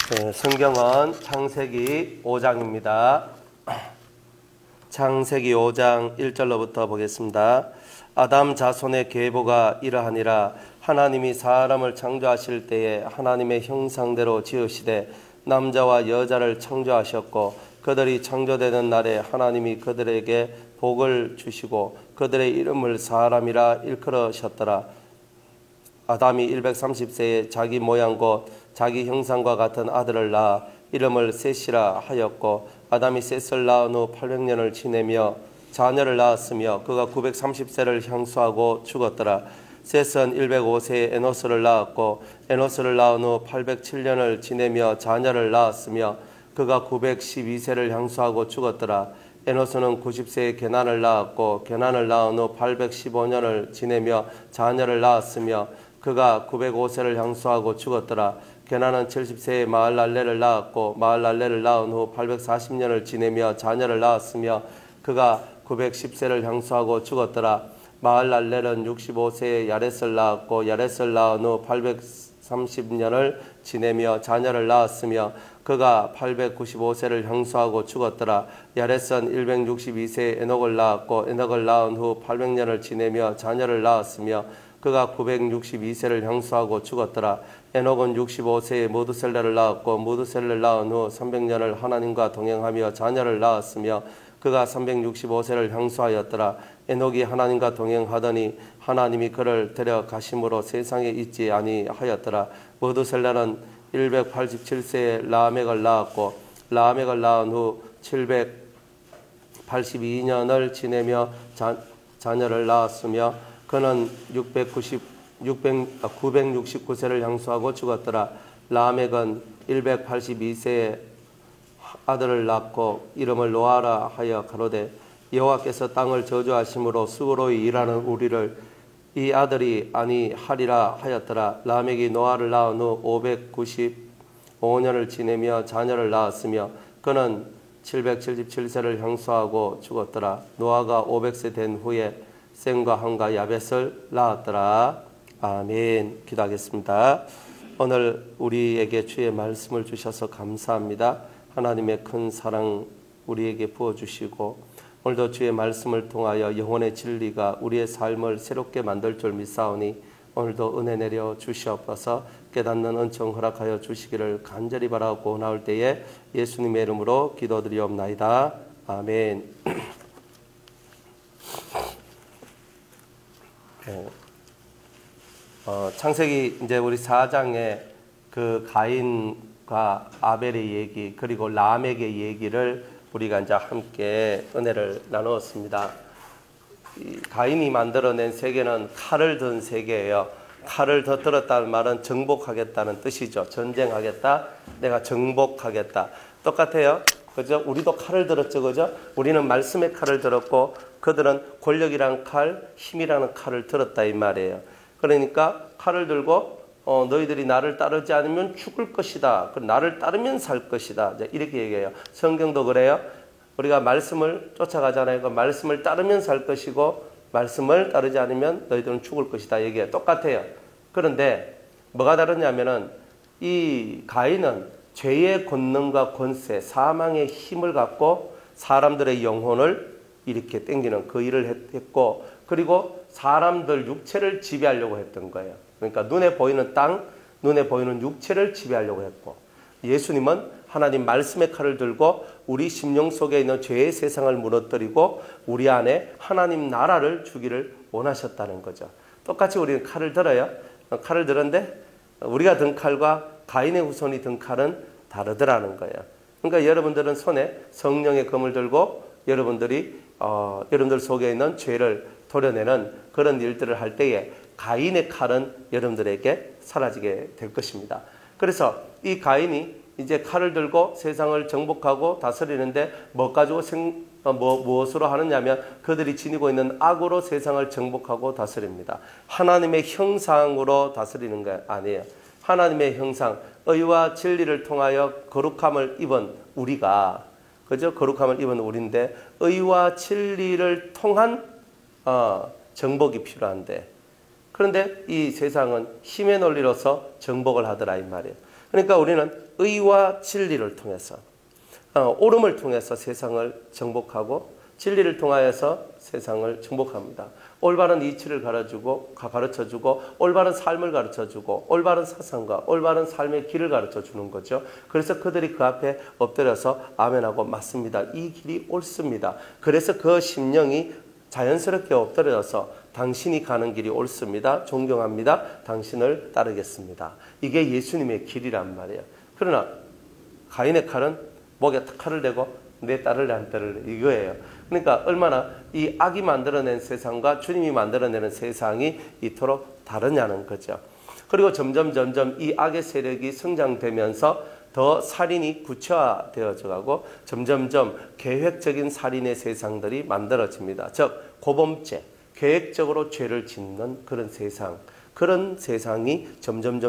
네, 성경은 창세기 5장입니다. 창세기 5장 1절로부터 보겠습니다. 아담 자손의 계보가 이러하니라. 하나님이 사람을 창조하실 때에 하나님의 형상대로 지으시되 남자와 여자를 창조하셨고 그들이 창조되는 날에 하나님이 그들에게 복을 주시고 그들의 이름을 사람이라 일컬으셨더라. 아담이 130세에 자기 모양 곧 자기 형상과 같은 아들을 낳아 이름을 셋이라 하였고 아담이 셋을 낳은 후 800년을 지내며 자녀를 낳았으며 그가 930세를 향수하고 죽었더라. 셋은 105세에 에노스를 낳았고 에노스를 낳은 후 807년을 지내며 자녀를 낳았으며 그가 912세를 향수하고 죽었더라. 에노스는 90세에 게난을 낳았고 게난을 낳은 후 815년을 지내며 자녀를 낳았으며 그가 905세를 향수하고 죽었더라. 게난은 70세에 마할랄레를 낳았고 마할랄레를 낳은 후 840년을 지내며 자녀를 낳았으며 그가 910세를 향수하고 죽었더라. 마할랄렐은 65세에 야렛을 낳았고 야렛을 낳은 후 830년을 지내며 자녀를 낳았으며 그가 895세를 향수하고 죽었더라. 야렛은 162세에 에녹을 낳았고 에녹을 낳은 후 800년을 지내며 자녀를 낳았으며 그가 962세를 향수하고 죽었더라. 에녹은 65세에 무드셀레를 낳았고 무드셀레를 낳은 후 300년을 하나님과 동행하며 자녀를 낳았으며 그가 365세를 향수하였더라. 에녹이 하나님과 동행하더니 하나님이 그를 데려가심으로 세상에 있지 아니하였더라. 무드셀레는 187세에 라멕을 낳았고 라멕을 낳은 후 782년을 지내며 자녀를 낳았으며 그는 969세를 향수하고 죽었더라. 라멕은 182세에 아들을 낳고 이름을 노아라 하여 가로되 여호와께서 땅을 저주하심으로 수고로이 일하는 우리를 이 아들이 아니하리라 하였더라. 라멕이 노아를 낳은 후 595년을 지내며 자녀를 낳았으며 그는 777세를 향수하고 죽었더라. 노아가 500세 된 후에 셈과 함과 야벳을 낳았더라. 아멘. 기도하겠습니다. 오늘 우리에게 주의 말씀을 주셔서 감사합니다. 하나님의 큰 사랑 우리에게 부어주시고 오늘도 주의 말씀을 통하여 영혼의 진리가 우리의 삶을 새롭게 만들 줄 믿사오니 오늘도 은혜 내려 주시옵소서. 깨닫는 은총 허락하여 주시기를 간절히 바라고 나올 때에 예수님의 이름으로 기도드리옵나이다. 아멘. 창세기 이제 우리 4장에 그 가인과 아벨의 얘기 그리고 라멕의 얘기를 우리가 이제 함께 은혜를 나누었습니다. 가인이 만들어낸 세계는 칼을 든 세계예요. 칼을 더 들었다는 말은 정복하겠다는 뜻이죠. 전쟁하겠다. 내가 정복하겠다. 똑같아요. 그죠? 우리도 칼을 들었죠. 그죠? 우리는 말씀의 칼을 들었고 그들은 권력이란 칼, 힘이라는 칼을 들었다 이 말이에요. 그러니까 칼을 들고 너희들이 나를 따르지 않으면 죽을 것이다. 나를 따르면 살 것이다. 이렇게 얘기해요. 성경도 그래요. 우리가 말씀을 쫓아가잖아요. 그 말씀을 따르면 살 것이고 말씀을 따르지 않으면 너희들은 죽을 것이다. 얘기해요. 똑같아요. 그런데 뭐가 다르냐면은 이 가인은 죄의 권능과 권세, 사망의 힘을 갖고 사람들의 영혼을 이렇게 땡기는 그 일을 했고 그리고 사람들 육체를 지배하려고 했던 거예요. 그러니까 눈에 보이는 땅, 눈에 보이는 육체를 지배하려고 했고 예수님은 하나님 말씀의 칼을 들고 우리 심령 속에 있는 죄의 세상을 무너뜨리고 우리 안에 하나님 나라를 주기를 원하셨다는 거죠. 똑같이 우리는 칼을 들어요. 칼을 들었는데 우리가 든 칼과 가인의 후손이 든 칼은 다르더라는 거예요. 그러니까 여러분들은 손에 성령의 검을 들고 여러분들이 여러분들 속에 있는 죄를 도려내는 그런 일들을 할 때에 가인의 칼은 여러분들에게 사라지게 될 것입니다. 그래서 이 가인이 이제 칼을 들고 세상을 정복하고 다스리는데 뭐 가지고 무엇으로 하느냐면 그들이 지니고 있는 악으로 세상을 정복하고 다스립니다. 하나님의 형상으로 다스리는 게 아니에요. 하나님의 형상, 의와 진리를 통하여 거룩함을 입은 우리가 그죠? 거룩함을 입은 우리인데 의와 진리를 통한 정복이 필요한데 그런데 이 세상은 힘의 논리로서 정복을 하더라 이 말이에요. 그러니까 우리는 의와 진리를 통해서 옳음을 통해서 세상을 정복하고 진리를 통하여서 세상을 정복합니다. 올바른 이치를 가르쳐주고 올바른 삶을 가르쳐주고 올바른 사상과 올바른 삶의 길을 가르쳐주는 거죠. 그래서 그들이 그 앞에 엎드려서 아멘하고 맞습니다. 이 길이 옳습니다. 그래서 그 심령이 자연스럽게 엎드려서 당신이 가는 길이 옳습니다. 존경합니다. 당신을 따르겠습니다. 이게 예수님의 길이란 말이에요. 그러나 가인의 칼은 목에 칼을 대고 내 딸을 안 따를래 이거예요. 그러니까 얼마나 이 악이 만들어낸 세상과 주님이 만들어내는 세상이 이토록 다르냐는 거죠. 그리고 점점 이 악의 세력이 성장되면서 더 살인이 구체화되어져 가고 점점 계획적인 살인의 세상들이 만들어집니다. 즉 고범죄, 계획적으로 죄를 짓는 그런 세상, 그런 세상이 점점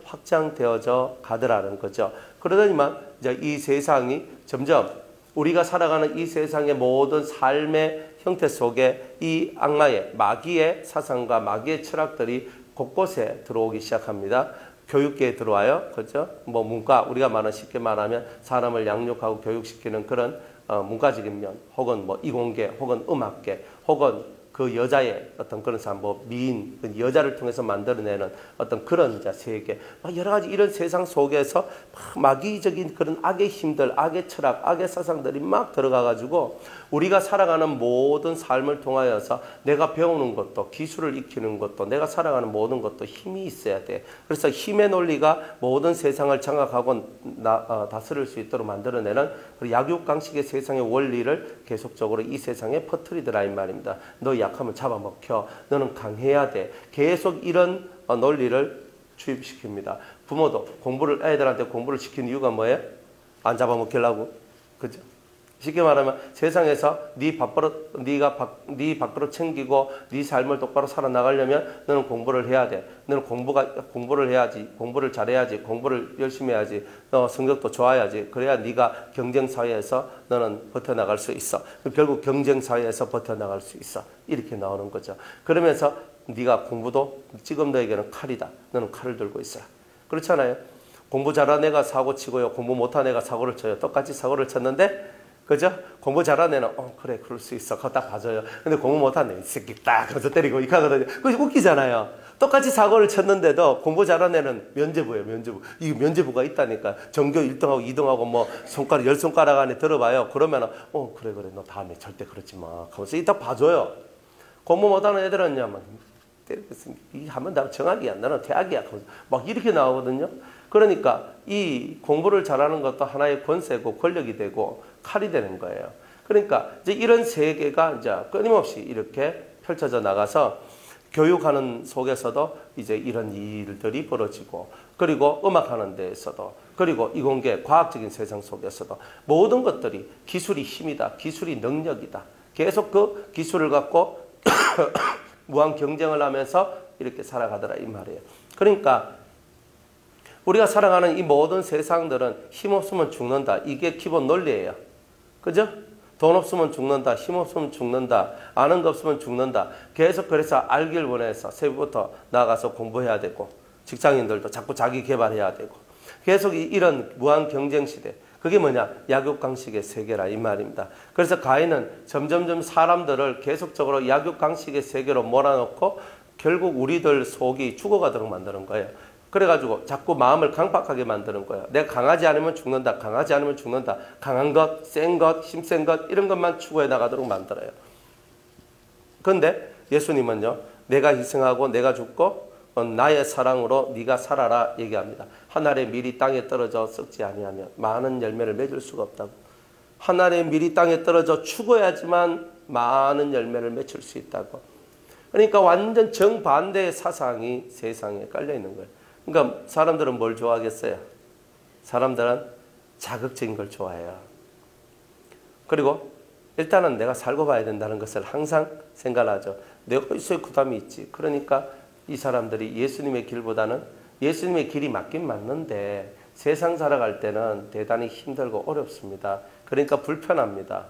확장되어져 가더라는 거죠. 그러더니만 이제 이 세상이 점점 우리가 살아가는 이 세상의 모든 삶의 형태 속에 이 악마의 마귀의 사상과 마귀의 철학들이 곳곳에 들어오기 시작합니다. 교육계에 들어와요. 그렇죠? 뭐 문과, 우리가 쉽게 말하면 사람을 양육하고 교육시키는 그런 문과적인 면, 혹은 뭐 이공계, 혹은 음악계, 혹은 그 여자의 어떤 그런 삶, 뭐 미인, 그 여자를 통해서 만들어내는 어떤 그런 이제 세계, 여러 가지 이런 세상 속에서 마귀적인 그런 악의 힘들, 악의 철학, 악의 사상들이 막 들어가가지고 우리가 살아가는 모든 삶을 통하여서 내가 배우는 것도, 기술을 익히는 것도, 내가 살아가는 모든 것도 힘이 있어야 돼. 그래서 힘의 논리가 모든 세상을 장악하고 다스릴 수 있도록 만들어내는 약육강식의 세상의 원리를 계속적으로 이 세상에 퍼뜨리더라 이 말입니다. 너 약하면 잡아먹혀. 너는 강해야 돼. 계속 이런 논리를 주입시킵니다. 부모도 애들한테 공부를 시키는 이유가 뭐예요? 안 잡아먹히려고. 그죠? 쉽게 말하면 세상에서 네 밥그릇 챙기고 네 삶을 똑바로 살아나가려면 너는 공부를 해야 돼. 너는 공부를 해야지. 공부를 잘해야지. 공부를 열심히 해야지. 너 성적도 좋아야지. 그래야 네가 경쟁사회에서 너는 버텨나갈 수 있어. 결국 경쟁사회에서 버텨나갈 수 있어. 이렇게 나오는 거죠. 그러면서 네가 공부도 지금 너에게는 칼이다. 너는 칼을 들고 있어. 그렇잖아요. 공부 잘한 애가 사고 치고요. 공부 못한 애가 사고를 쳐요. 똑같이 사고를 쳤는데 그죠? 공부 잘하는 애는 그래 그럴 수 있어. 그거 딱 봐줘요. 근데 공부 못하는 애 이 새끼 딱 거기서 때리고 이렇게 하거든요. 그거 웃기잖아요. 똑같이 사고를 쳤는데도 공부 잘하는 애는 면제부예요. 면제부. 이 면제부가 있다니까. 전교 1등하고 2등하고 뭐 손가락 10손가락 안에 들어봐요. 그러면은 그래 너 다음에 절대 그러지 마. 하면서 이딱 봐줘요. 공부 못하는 애들은요. 막 때리겠습니다. 이 하면 나 정학이야. 나는 대학이야. 막 이렇게 나오거든요. 그러니까 이 공부를 잘하는 것도 하나의 권세고 권력이 되고 칼이 되는 거예요. 그러니까 이제 이런 세계가 이제 끊임없이 이렇게 펼쳐져 나가서 교육하는 속에서도 이제 이런 일들이 벌어지고, 그리고 음악하는 데에서도, 그리고 이공계 과학적인 세상 속에서도 모든 것들이 기술이 힘이다, 기술이 능력이다. 계속 그 기술을 갖고 무한 경쟁을 하면서 이렇게 살아가더라 이 말이에요. 그러니까 우리가 살아가는 이 모든 세상들은 힘없으면 죽는다. 이게 기본 논리예요. 그죠? 돈 없으면 죽는다. 힘 없으면 죽는다. 아는 거 없으면 죽는다. 계속 그래서 알길 원해서 새벽부터 나가서 공부해야 되고, 직장인들도 자꾸 자기 개발해야 되고, 계속 이런 무한 경쟁 시대. 그게 뭐냐? 약육강식의 세계라 이 말입니다. 그래서 가인은 점점 사람들을 계속적으로 약육강식의 세계로 몰아넣고 결국 우리들 속이 죽어가도록 만드는 거예요. 그래가지고 자꾸 마음을 강박하게 만드는 거예요. 내가 강하지 않으면 죽는다. 강하지 않으면 죽는다. 강한 것, 센 것, 힘센 것 이런 것만 추구해 나가도록 만들어요. 그런데 예수님은요. 내가 희생하고 내가 죽고 나의 사랑으로 네가 살아라 얘기합니다. 한 알의 밀이 땅에 떨어져 썩지 아니하면 많은 열매를 맺을 수가 없다고. 한 알의 밀이 땅에 떨어져 죽어야지만 많은 열매를 맺을 수 있다고. 그러니까 완전 정반대의 사상이 세상에 깔려 있는 거예요. 그러니까 사람들은 뭘 좋아하겠어요? 사람들은 자극적인 걸 좋아해요. 그리고 일단은 내가 살고 봐야 된다는 것을 항상 생각하죠. 내가 있어야 그 다음이 있지. 그러니까 이 사람들이 예수님의 길보다는, 예수님의 길이 맞긴 맞는데 세상 살아갈 때는 대단히 힘들고 어렵습니다. 그러니까 불편합니다.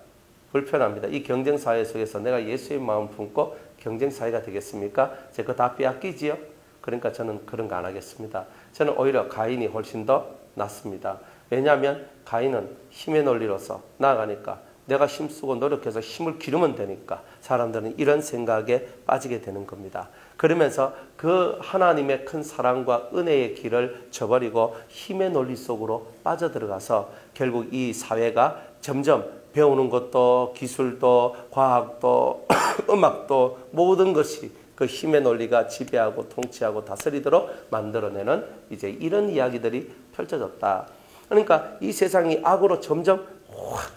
이 경쟁사회 속에서 내가 예수의 마음 품고 경쟁사회가 되겠습니까? 제가 다 빼앗기지요. 그러니까 저는 그런 거 안 하겠습니다. 저는 오히려 가인이 훨씬 더 낫습니다. 왜냐하면 가인은 힘의 논리로서 나아가니까 내가 힘쓰고 노력해서 힘을 기르면 되니까 사람들은 이런 생각에 빠지게 되는 겁니다. 그러면서 그 하나님의 큰 사랑과 은혜의 길을 저버리고 힘의 논리 속으로 빠져들어가서 결국 이 사회가 점점 배우는 것도 기술도 과학도 음악도 모든 것이 그 힘의 논리가 지배하고 통치하고 다스리도록 만들어내는 이제 이런 이야기들이 펼쳐졌다. 그러니까 이 세상이 악으로 점점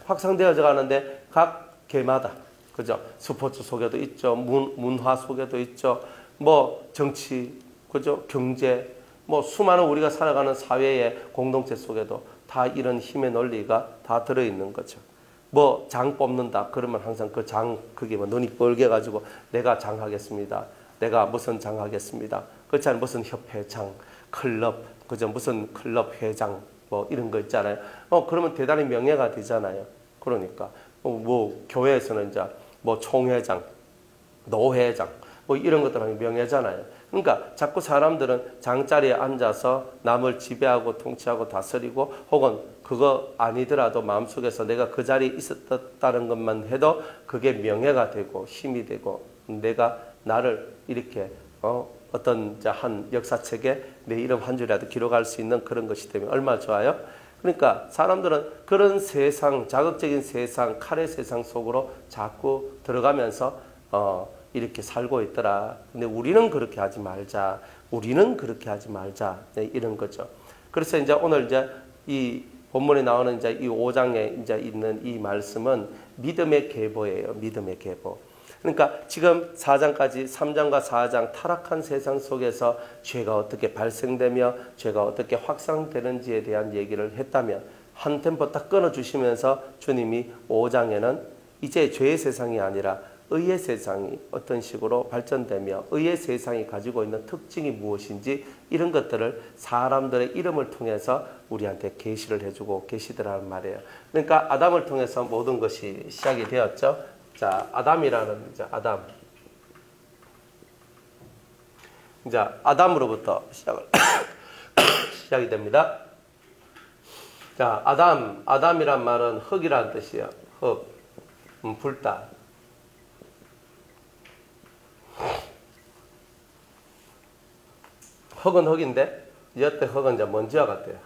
확산되어져 가는데 각 개마다 그죠? 스포츠 속에도 있죠. 문화 속에도 있죠. 뭐 정치, 그죠? 경제, 뭐 수많은 우리가 살아가는 사회의 공동체 속에도 다 이런 힘의 논리가 다 들어있는 거죠. 뭐 장 뽑는다 그러면 항상 그 장 그게 뭐 눈이 뻘게 가지고 내가 장하겠습니다. 내가 무슨 장하겠습니다. 그렇지 않아요. 무슨 협회장, 클럽, 그죠? 무슨 클럽 회장 뭐 이런 거 있잖아요. 그러면 대단히 명예가 되잖아요. 그러니까 뭐 교회에서는 이제 뭐 총회장, 노회장 뭐 이런 것들은 명예잖아요. 그러니까 자꾸 사람들은 장자리에 앉아서 남을 지배하고 통치하고 다스리고 혹은 그거 아니더라도 마음속에서 내가 그 자리에 있었다는 것만 해도 그게 명예가 되고 힘이 되고 내가 나를 이렇게 어떤 한 역사책에 내 이름 한 줄이라도 기록할 수 있는 그런 것이 되면 얼마나 좋아요. 그러니까 사람들은 그런 세상, 자극적인 세상, 칼의 세상 속으로 자꾸 들어가면서 이렇게 살고 있더라. 근데 우리는 그렇게 하지 말자. 우리는 그렇게 하지 말자. 네, 이런 거죠. 그래서 이제 오늘 이제 이 본문에 나오는 이제 이 5장에 이제 있는 이 말씀은 믿음의 계보예요. 믿음의 계보. 그러니까 지금 4장까지 3장과 4장 타락한 세상 속에서 죄가 어떻게 발생되며 죄가 어떻게 확산되는지에 대한 얘기를 했다면 한 템포 딱 끊어주시면서 주님이 5장에는 이제 죄의 세상이 아니라 의의 세상이 어떤 식으로 발전되며 의의 세상이 가지고 있는 특징이 무엇인지 이런 것들을 사람들의 이름을 통해서 우리한테 계시를 해주고 계시더라는 말이에요. 그러니까 아담을 통해서 모든 것이 시작이 되었죠. 자, 아담이라는 이제 아담. 이제 아담으로부터 시작이 됩니다. 자, 아담이란 말은 흙이라는 뜻이에요. 흙, 불다. 흙은 흙인데 여태 흙은 이제 먼지와 같아요.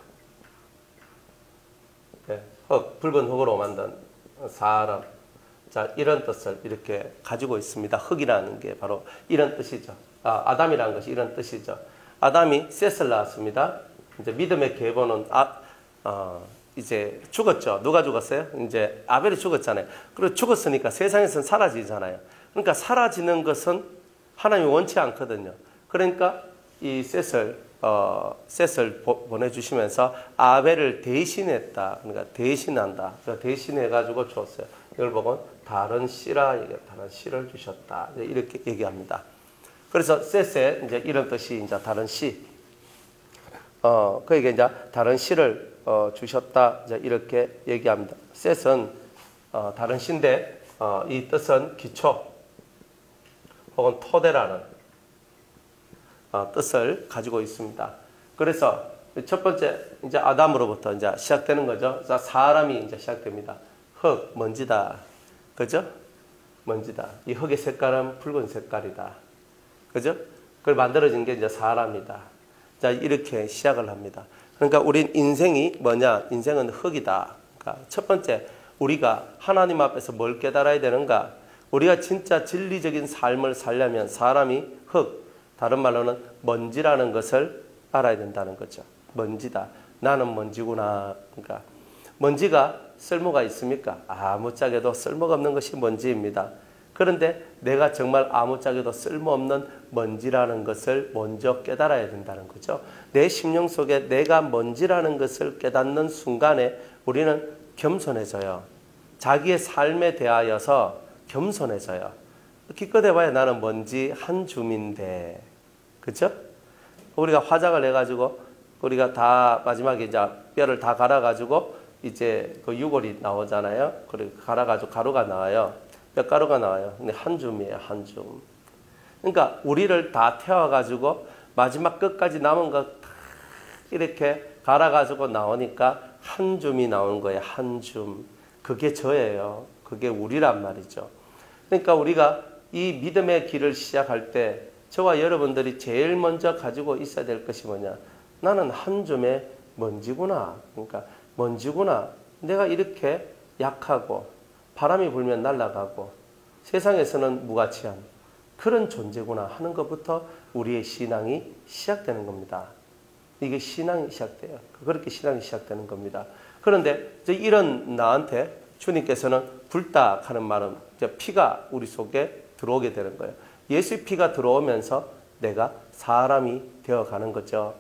네, 흙, 붉은 흙으로 만든 사람. 자, 이런 뜻을 이렇게 가지고 있습니다. 흙이라는 게 바로 이런 뜻이죠. 아담이라는 것이 이런 뜻이죠. 아담이 셋을 낳았습니다. 이제 믿음의 계보는 이제 죽었죠. 누가 죽었어요? 이제 아벨이 죽었잖아요. 그리고 죽었으니까 세상에서는 사라지잖아요. 그러니까 사라지는 것은 하나님이 원치 않거든요. 그러니까 이 셋을 보내주시면서 아벨을 대신했다. 그러니까 대신한다. 대신해가지고 줬어요. 이걸 보고 다른 씨라 다른 씨를 주셨다. 이렇게 얘기합니다. 그래서 셋의 이제 이런 뜻이 이제 다른 씨. 그에게 이제 다른 씨를 주셨다. 이제 이렇게 얘기합니다. 셋은 다른 씨인데 이 뜻은 기초 혹은 토대라는 뜻을 가지고 있습니다. 그래서 첫 번째 이제 아담으로부터 이제 시작되는 거죠. 사람이 이제 시작됩니다. 흙, 먼지다. 그죠? 먼지다. 이 흙의 색깔은 붉은 색깔이다. 그죠? 그걸 만들어진 게 이제 사람이다. 자, 이렇게 시작을 합니다. 그러니까 우린 인생이 뭐냐? 인생은 흙이다. 그러니까 첫 번째, 우리가 하나님 앞에서 뭘 깨달아야 되는가? 우리가 진짜 진리적인 삶을 살려면 사람이 흙, 다른 말로는 먼지라는 것을 알아야 된다는 거죠. 먼지다. 나는 먼지구나. 그러니까 먼지가 쓸모가 있습니까? 아무짝에도 쓸모가 없는 것이 먼지입니다. 그런데 내가 정말 아무짝에도 쓸모없는 먼지라는 것을 먼저 깨달아야 된다는 거죠. 내 심령 속에 내가 먼지라는 것을 깨닫는 순간에 우리는 겸손해져요. 자기의 삶에 대하여서 겸손해져요. 기껏 해봐야 나는 먼지 한 줌인데, 그렇죠? 우리가 화장을 해가지고 우리가 다 마지막에 이제 뼈를 다 갈아가지고 이제 그 유골이 나오잖아요. 그리고 갈아가지고 가루가 나와요. 뼈가루가 나와요. 근데 한 줌이에요, 한 줌. 그러니까 우리를 다 태워가지고 마지막 끝까지 남은 거 이렇게 갈아가지고 나오니까 한 줌이 나오는 거예요. 한 줌. 그게 저예요. 그게 우리란 말이죠. 그러니까 우리가 이 믿음의 길을 시작할 때 저와 여러분들이 제일 먼저 가지고 있어야 될 것이 뭐냐? 나는 한 줌의 먼지구나. 그러니까 먼지구나. 내가 이렇게 약하고 바람이 불면 날아가고 세상에서는 무가치한 그런 존재구나 하는 것부터 우리의 신앙이 시작되는 겁니다. 이게 신앙이 시작돼요. 그렇게 신앙이 시작되는 겁니다. 그런데 이런 나한테 주님께서는 불다 하는 말은 피가 우리 속에 들어오게 되는 거예요. 예수의 피가 들어오면서 내가 사람이 되어가는 거죠.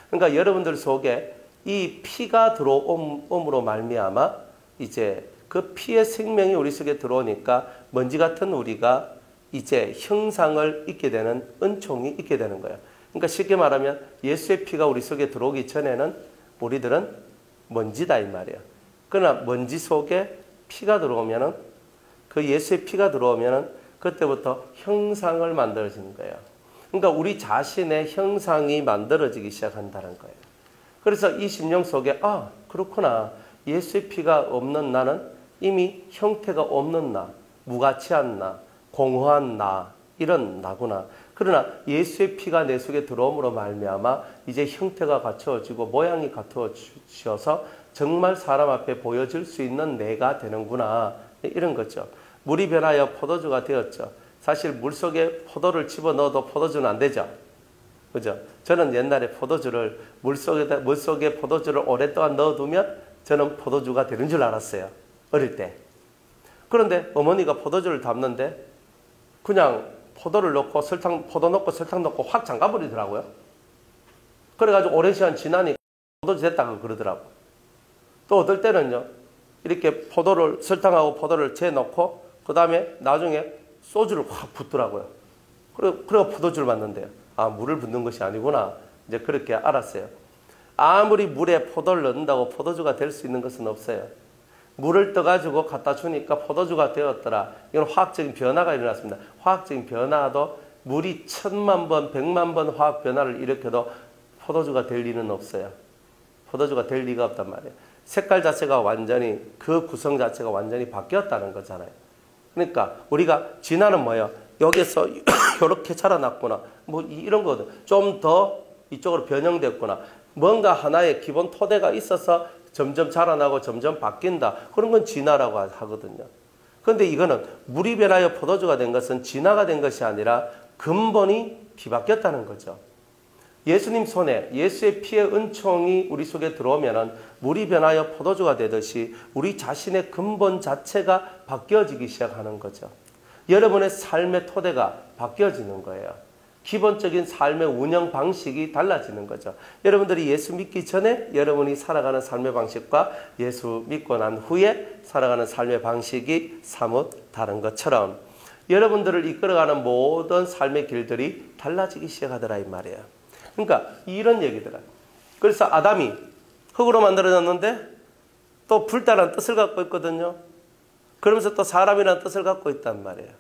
그러니까 여러분들 속에 이 피가 들어옴으로 말미암아 이제 그 피의 생명이 우리 속에 들어오니까 먼지 같은 우리가 이제 형상을 입게 되는 은총이 있게 되는 거예요. 그러니까 쉽게 말하면 예수의 피가 우리 속에 들어오기 전에는 우리들은 먼지다 이 말이에요. 그러나 먼지 속에 피가 들어오면은 그 예수의 피가 들어오면은 그때부터 형상을 만들어지는 거예요. 그러니까 우리 자신의 형상이 만들어지기 시작한다는 거예요. 그래서 이 심령 속에 그렇구나. 예수의 피가 없는 나는 이미 형태가 없는 나, 무가치한 나, 공허한 나, 이런 나구나. 그러나 예수의 피가 내 속에 들어옴으로 말미암아 이제 형태가 갖춰지고 모양이 갖춰져서 정말 사람 앞에 보여질 수 있는 내가 되는구나. 이런 거죠. 물이 변하여 포도주가 되었죠. 사실 물속에 포도를 집어넣어도 포도주는 안 되죠. 그죠? 저는 옛날에 포도주를 물속에 포도주를 오랫동안 넣어두면 저는 포도주가 되는 줄 알았어요. 어릴 때. 그런데 어머니가 포도주를 담는데 그냥 포도를 넣고 포도 넣고 설탕 넣고 확 잠가버리더라고요. 그래가지고 오랜 시간 지나니까 포도주 됐다고 그러더라고. 또 어떨 때는요, 이렇게 설탕하고 포도를 재놓고, 그 다음에 나중에 소주를 확 붓더라고요. 그리고 포도주를 만든대요. 물을 붓는 것이 아니구나. 이제 그렇게 알았어요. 아무리 물에 포도를 넣는다고 포도주가 될 수 있는 것은 없어요. 물을 떠가지고 갖다 주니까 포도주가 되었더라. 이건 화학적인 변화가 일어났습니다. 화학적인 변화도 물이 1000만 번, 100만 번 화학 변화를 일으켜도 포도주가 될 리는 없어요. 포도주가 될 리가 없단 말이에요. 색깔 자체가 완전히, 그 구성 자체가 완전히 바뀌었다는 거잖아요. 그러니까 우리가 진화는 뭐예요? 여기서 이렇게 자라났구나. 뭐 이런 거거든. 좀 더 이쪽으로 변형됐구나. 뭔가 하나의 기본 토대가 있어서 점점 자라나고 점점 바뀐다. 그런 건 진화라고 하거든요. 그런데 이거는 물이 변하여 포도주가 된 것은 진화가 된 것이 아니라 근본이 뒤바뀌었다는 거죠. 예수님 손에 예수의 피의 은총이 우리 속에 들어오면은 물이 변하여 포도주가 되듯이 우리 자신의 근본 자체가 바뀌어지기 시작하는 거죠. 여러분의 삶의 토대가 바뀌어지는 거예요. 기본적인 삶의 운영 방식이 달라지는 거죠. 여러분들이 예수 믿기 전에 여러분이 살아가는 삶의 방식과 예수 믿고 난 후에 살아가는 삶의 방식이 사뭇 다른 것처럼 여러분들을 이끌어가는 모든 삶의 길들이 달라지기 시작하더라 이 말이에요. 그러니까 이런 얘기들은, 그래서 아담이 흙으로 만들어졌는데 또 불다라는 뜻을 갖고 있거든요. 그러면서 또 사람이라는 뜻을 갖고 있단 말이에요.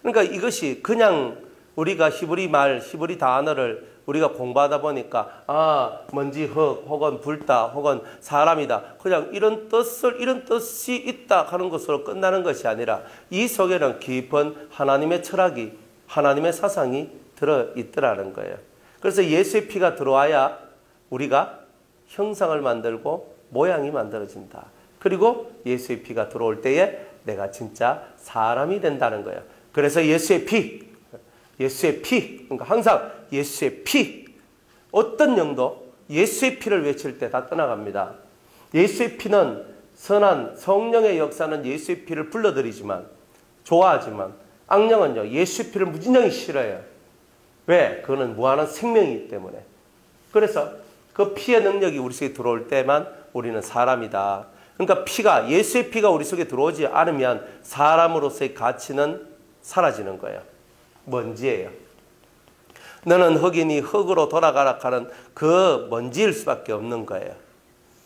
그러니까 이것이 그냥 우리가 히브리 단어를 우리가 공부하다 보니까 먼지, 흙, 혹은 불다, 혹은 사람이다. 그냥 이런 뜻이 있다 하는 것으로 끝나는 것이 아니라 이 속에는 깊은 하나님의 철학이, 하나님의 사상이 들어있더라는 거예요. 그래서 예수의 피가 들어와야 우리가 형상을 만들고 모양이 만들어진다. 그리고 예수의 피가 들어올 때에 내가 진짜 사람이 된다는 거예요. 그래서 예수의 피, 그러니까 항상 예수의 피, 어떤 영도 예수의 피를 외칠 때 다 떠나갑니다. 예수의 피는 선한 성령의 역사는 예수의 피를 불러들이지만, 좋아하지만 악령은요 예수의 피를 무진장히 싫어해요. 왜? 그거는 무한한 생명이기 때문에. 그래서 그 피의 능력이 우리 속에 들어올 때만 우리는 사람이다. 그러니까 피가, 예수의 피가 우리 속에 들어오지 않으면 사람으로서의 가치는 사라지는 거예요. 먼지예요. 너는 흙이니 흙으로 돌아가라 하는 그 먼지일 수밖에 없는 거예요.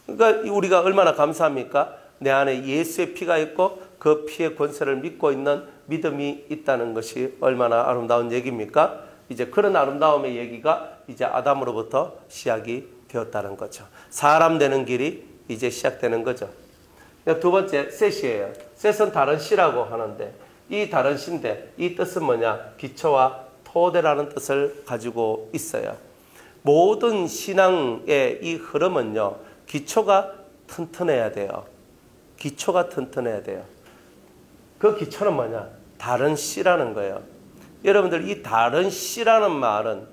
그러니까 우리가 얼마나 감사합니까? 내 안에 예수의 피가 있고 그 피의 권세를 믿고 있는 믿음이 있다는 것이 얼마나 아름다운 얘기입니까? 이제 그런 아름다움의 얘기가 이제 아담으로부터 시작이 되었다는 거죠. 사람 되는 길이 이제 시작되는 거죠. 두 번째, 셋이에요. 셋은 다른 씨라고 하는데 이 다른 씨인데 이 뜻은 뭐냐? 기초와 토대라는 뜻을 가지고 있어요. 모든 신앙의 이 흐름은요. 기초가 튼튼해야 돼요. 기초가 튼튼해야 돼요. 그 기초는 뭐냐? 다른 씨라는 거예요. 여러분들 이 다른 씨라는 말은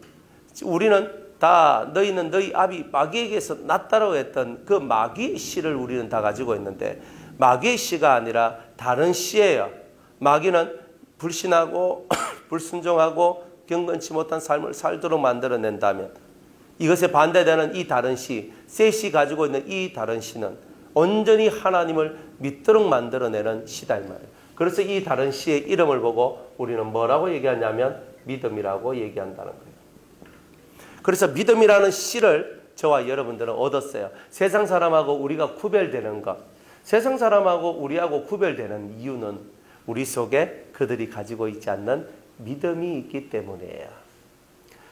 우리는 다 너희는 너희 아비 마귀에게서 났다라고 했던 그 마귀의 씨를 우리는 다 가지고 있는데 마귀의 씨가 아니라 다른 씨예요. 마귀는 불신하고 불순종하고 경건치 못한 삶을 살도록 만들어낸다면 이것에 반대되는 이 다른 씨, 셋이 가지고 있는 이 다른 씨는 온전히 하나님을 믿도록 만들어내는 씨다 이 말이에요. 그래서 이 다른 씨의 이름을 보고 우리는 뭐라고 얘기하냐면 믿음이라고 얘기한다는 거예요. 그래서 믿음이라는 씨를 저와 여러분들은 얻었어요. 세상 사람하고 우리가 구별되는 것, 세상 사람하고 우리하고 구별되는 이유는 우리 속에 그들이 가지고 있지 않는 믿음이 있기 때문이에요.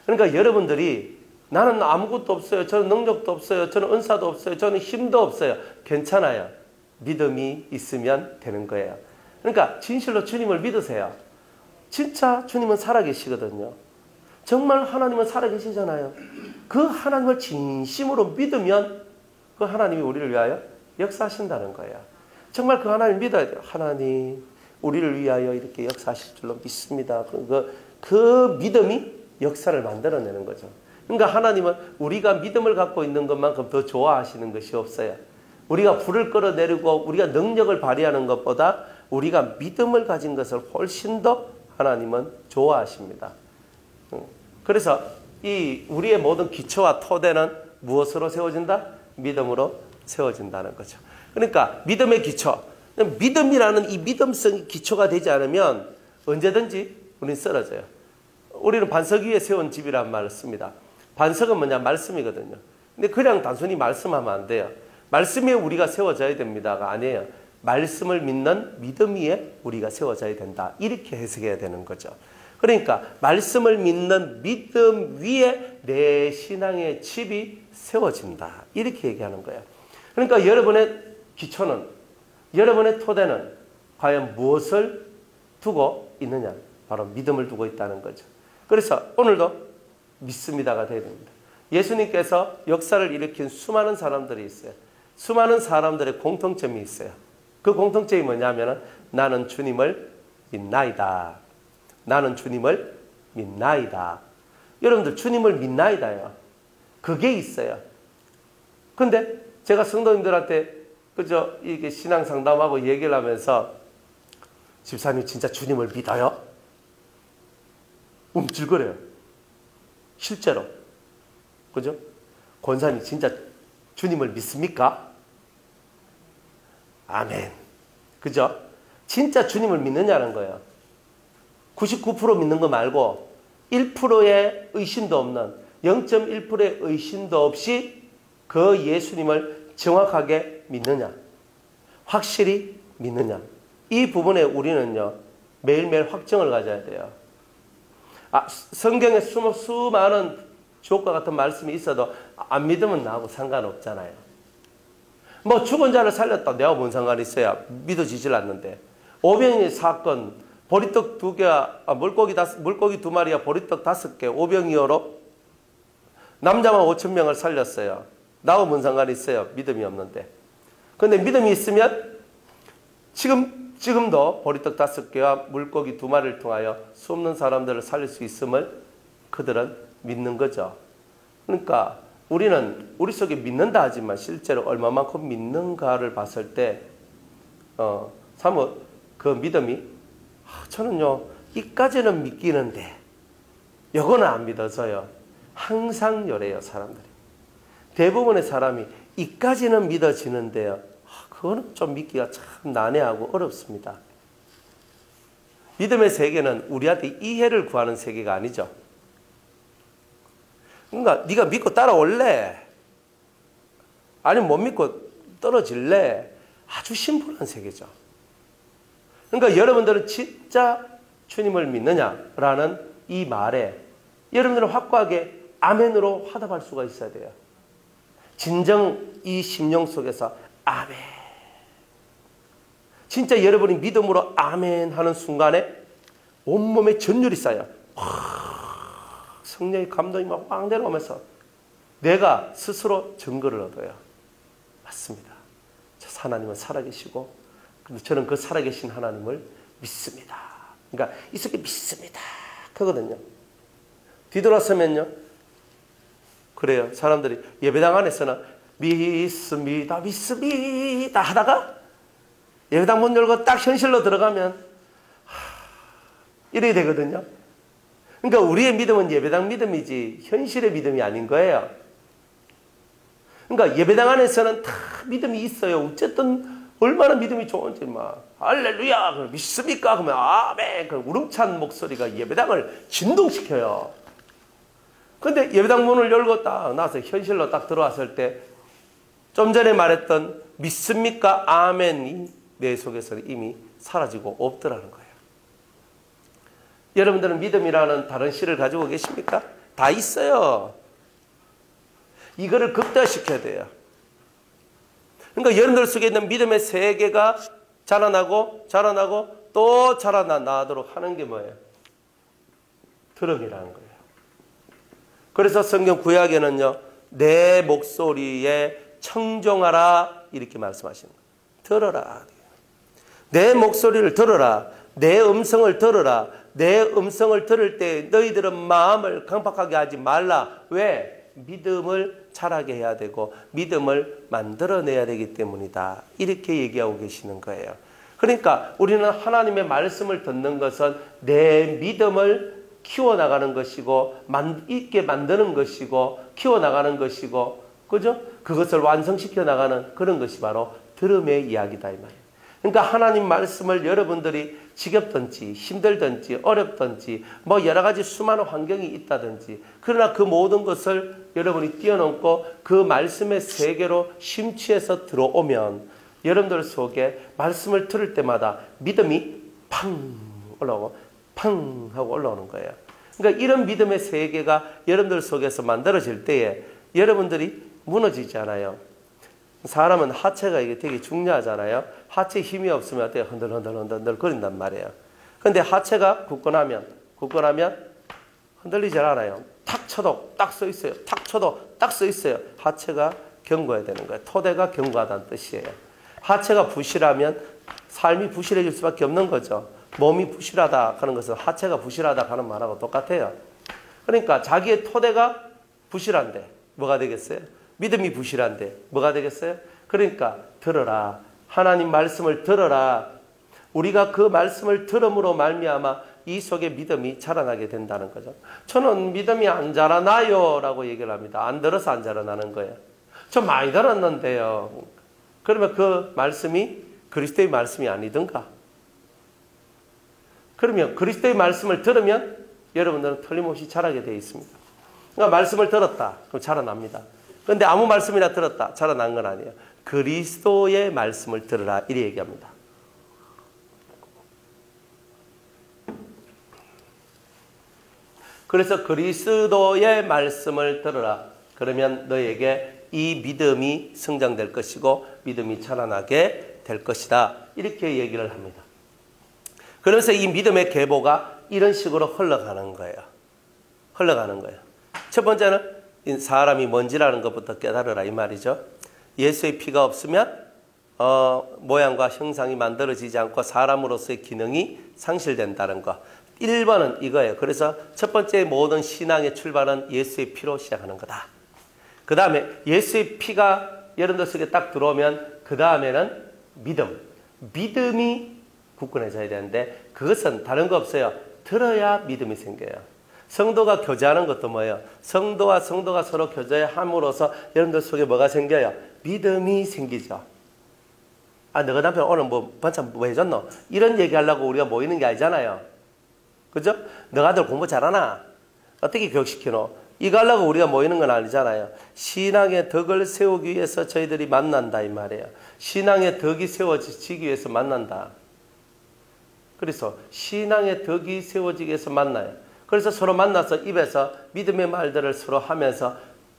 그러니까 여러분들이 나는 아무것도 없어요. 저는 능력도 없어요. 저는 은사도 없어요. 저는 힘도 없어요. 괜찮아요. 믿음이 있으면 되는 거예요. 그러니까 진실로 주님을 믿으세요. 진짜 주님은 살아계시거든요. 정말 하나님은 살아계시잖아요. 그 하나님을 진심으로 믿으면 그 하나님이 우리를 위하여 역사하신다는 거예요. 정말 그 하나님을 믿어야 돼요. 하나님 우리를 위하여 이렇게 역사하실 줄로 믿습니다. 그 믿음이 역사를 만들어내는 거죠. 그러니까 하나님은 우리가 믿음을 갖고 있는 것만큼 더 좋아하시는 것이 없어요. 우리가 불을 끌어내리고 우리가 능력을 발휘하는 것보다 우리가 믿음을 가진 것을 훨씬 더 하나님은 좋아하십니다. 그래서 이 우리의 모든 기초와 토대는 무엇으로 세워진다? 믿음으로 세워진다는 거죠. 그러니까 믿음의 기초, 믿음이라는 이 믿음성이 기초가 되지 않으면 언제든지 우리는 쓰러져요. 우리는 반석 위에 세운 집이라는 말을 씁니다. 반석은 뭐냐? 말씀이거든요. 근데 그냥 단순히 말씀하면 안 돼요. 말씀 위에 우리가 세워져야 됩니다가 아니에요. 말씀을 믿는 믿음 위에 우리가 세워져야 된다. 이렇게 해석해야 되는 거죠. 그러니까 말씀을 믿는 믿음 위에 내 신앙의 집이 세워진다. 이렇게 얘기하는 거예요. 그러니까 여러분의 기초는, 여러분의 토대는 과연 무엇을 두고 있느냐? 바로 믿음을 두고 있다는 거죠. 그래서 오늘도 믿습니다가 되어야 됩니다. 예수님께서 역사를 일으킨 수많은 사람들이 있어요. 수많은 사람들의 공통점이 있어요. 그 공통점이 뭐냐면 나는 주님을 믿나이다. 나는 주님을 믿나이다. 여러분들 주님을 믿나이다요. 그게 있어요. 근데 제가 성도님들한테 그저 이게 신앙 상담하고 얘기를 하면서 집사님 진짜 주님을 믿어요? 움찔거려요. 실제로. 그죠? 권사님 진짜 주님을 믿습니까? 아멘. 그죠? 진짜 주님을 믿느냐는 거예요. 99% 믿는 거 말고 1%의 의심도 없는 0.1%의 의심도 없이 그 예수님을 정확하게 믿느냐? 확실히 믿느냐? 이 부분에 우리는요. 매일매일 확정을 가져야 돼요. 성경에 수많은 주옥과 같은 말씀이 있어도 안 믿으면 나하고 상관없잖아요. 뭐 죽은 자를 살렸다. 내가 뭔 상관이 있어야 믿어지질 않는데. 오병이의 사건, 보리떡 2개와 물고기 2마리와 보리떡 5개, 오병이어로 남자만 5,000명을 살렸어요. 나하고 뭔 상관이 있어요. 믿음이 없는데. 그런데 믿음이 있으면 지금도 보리떡 5개와 물고기 2마리를 통하여 수없는 사람들을 살릴 수 있음을 그들은 믿는 거죠. 그러니까 우리는 우리 속에 믿는다 하지만 실제로 얼마만큼 믿는가를 봤을 때 사뭇 그 믿음이 저는요 이까지는 믿기는데 요거는 안 믿어져요. 항상 요래요. 사람들이. 대부분의 사람이 이까지는 믿어지는데요. 그거는 좀 믿기가 참 난해하고 어렵습니다. 믿음의 세계는 우리한테 이해를 구하는 세계가 아니죠. 그러니까 네가 믿고 따라올래? 아니면 못 믿고 떨어질래? 아주 심플한 세계죠. 그러니까 여러분들은 진짜 주님을 믿느냐라는 이 말에 여러분들은 확고하게 아멘으로 화답할 수가 있어야 돼요. 진정 이 심령 속에서 아멘. 진짜 여러분이 믿음으로 아멘 하는 순간에 온몸에 전율이 쌓여. 성령의 감동이 막 확 내려오면서 내가 스스로 증거를 얻어요. 맞습니다. 하나님은 살아계시고 저는 그 살아계신 하나님을 믿습니다. 그러니까 이 속에 믿습니다. 그거든요. 뒤돌아서면요. 그래요. 사람들이 예배당 안에서는 믿습니다, 믿습니다 하다가 예배당 문 열고 딱 현실로 들어가면 이래야 되거든요. 그러니까 우리의 믿음은 예배당 믿음이지 현실의 믿음이 아닌 거예요. 그러니까 예배당 안에서는 다 믿음이 있어요. 어쨌든 얼마나 믿음이 좋은지 막 할렐루야 믿습니까? 그러면 아멘 그 우렁찬 목소리가 예배당을 진동시켜요. 근데 예배당 문을 열고 딱 나서 현실로 딱 들어왔을 때 좀 전에 말했던 믿습니까? 아멘이 내 속에서 이미 사라지고 없더라는 거예요. 여러분들은 믿음이라는 다른 씨를 가지고 계십니까? 다 있어요. 이거를 극대화시켜야 돼요. 그러니까 여러분들 속에 있는 믿음의 세계가 자라나고 자라나고 또 자라나도록 하는 게 뭐예요? 들음이라는 거예요. 그래서 성경 구약에는요. 내 목소리에 청종하라 이렇게 말씀하시는 거예요. 들어라. 내 목소리를 들어라. 내 음성을 들어라. 내 음성을 들을 때 너희들은 마음을 강팍하게 하지 말라. 왜? 믿음을 자라게 해야 되고 믿음을 만들어내야 되기 때문이다. 이렇게 얘기하고 계시는 거예요. 그러니까 우리는 하나님의 말씀을 듣는 것은 내 믿음을 키워나가는 것이고 있게 만드는 것이고 키워나가는 것이고 그죠? 그것을 완성시켜 나가는 그런 것이 바로 들음의 이야기다 이 말이에요. 그러니까 하나님 말씀을 여러분들이 지겹든지 힘들든지 어렵든지 뭐 여러 가지 수많은 환경이 있다든지 그러나 그 모든 것을 여러분이 뛰어넘고 그 말씀의 세계로 심취해서 들어오면 여러분들 속에 말씀을 들을 때마다 믿음이 팡 올라오고 팡 하고 올라오는 거예요. 그러니까 이런 믿음의 세계가 여러분들 속에서 만들어질 때에 여러분들이 무너지지 않아요. 사람은 하체가 이게 되게 중요하잖아요. 하체 힘이 없으면 어때요? 흔들흔들 거린단 말이에요. 근데 하체가 굳건하면 흔들리지 않아요. 탁 쳐도 딱 서 있어요. 탁 쳐도 딱 서 있어요. 하체가 견고해야 되는 거예요. 토대가 견고하다는 뜻이에요. 하체가 부실하면 삶이 부실해질 수밖에 없는 거죠. 몸이 부실하다 하는 것은 하체가 부실하다 하는 말하고 똑같아요. 그러니까 자기의 토대가 부실한데 뭐가 되겠어요? 믿음이 부실한데 뭐가 되겠어요? 그러니까 들어라. 하나님 말씀을 들어라. 우리가 그 말씀을 들음으로 말미암아 이 속에 믿음이 자라나게 된다는 거죠. 저는 믿음이 안 자라나요 라고 얘기를 합니다. 안 들어서 안 자라나는 거예요. 저 많이 들었는데요. 그러면 그 말씀이 그리스도의 말씀이 아니든가? 그러면 그리스도의 말씀을 들으면 여러분들은 틀림없이 자라게 되어 있습니다. 그러니까 말씀을 들었다. 그럼 자라납니다. 그런데 아무 말씀이나 들었다. 자라난 건 아니에요. 그리스도의 말씀을 들으라. 이래 얘기합니다. 그래서 그리스도의 말씀을 들으라. 그러면 너에게 이 믿음이 성장될 것이고 믿음이 자라나게 될 것이다. 이렇게 얘기를 합니다. 그러면서 이 믿음의 계보가 이런 식으로 흘러가는 거예요. 흘러가는 거예요. 첫 번째는 사람이 뭔지라는 것부터 깨달으라 이 말이죠. 예수의 피가 없으면 모양과 형상이 만들어지지 않고 사람으로서의 기능이 상실된다는 것. 1번은 이거예요. 그래서 첫 번째 모든 신앙의 출발은 예수의 피로 시작하는 거다. 그 다음에 예수의 피가 여러분들 속에 딱 들어오면 그 다음에는 믿음이 굳건해져야 되는데 그것은 다른 거 없어요. 들어야 믿음이 생겨요. 성도가 교제하는 것도 뭐예요? 성도가 서로 교제함으로써 여러분들 속에 뭐가 생겨요? 믿음이 생기죠. 아, 너가 남편 오늘 뭐 반찬 뭐 해줬노? 이런 얘기하려고 우리가 모이는 게 아니잖아요. 그죠? 너가 아들 공부 잘하나? 어떻게 교육시키노? 이거 하려고 우리가 모이는 건 아니잖아요. 신앙의 덕을 세우기 위해서 저희들이 만난다 이 말이에요. 신앙의 덕이 세워지기 위해서 만난다. 그래서 신앙의 덕이 세워지기 위해서 만나요. 그래서 서로 만나서 입에서 믿음의 말들을 서로 하면서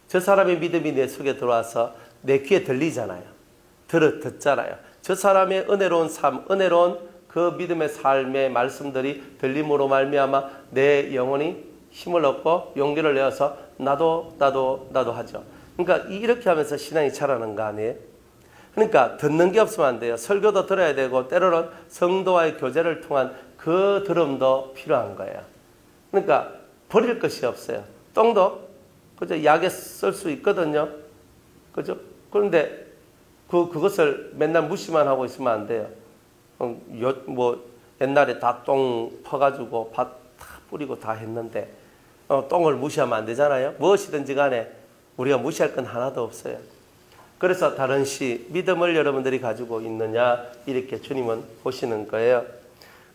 저 사람의 믿음이 내 속에 들어와서 내 귀에 들리잖아요. 듣잖아요. 저 사람의 은혜로운 삶, 은혜로운 그 믿음의 삶의 말씀들이 들림으로 말미암아 내 영혼이 힘을 얻고 용기를 내어서 나도 하죠. 그러니까 이렇게 하면서 신앙이 자라는 거 아니에요? 그러니까 듣는 게 없으면 안 돼요. 설교도 들어야 되고 때로는 성도와의 교제를 통한 그 들음도 필요한 거예요. 그러니까 버릴 것이 없어요. 똥도 그죠? 약에 쓸 수 있거든요. 그죠? 그런데 그것을 맨날 무시만 하고 있으면 안 돼요. 옛날에 다 똥 퍼가지고 밭 다 뿌리고 다 했는데 똥을 무시하면 안 되잖아요. 무엇이든지 간에 우리가 무시할 건 하나도 없어요. 그래서 다른 시 믿음을 여러분들이 가지고 있느냐 이렇게 주님은 보시는 거예요.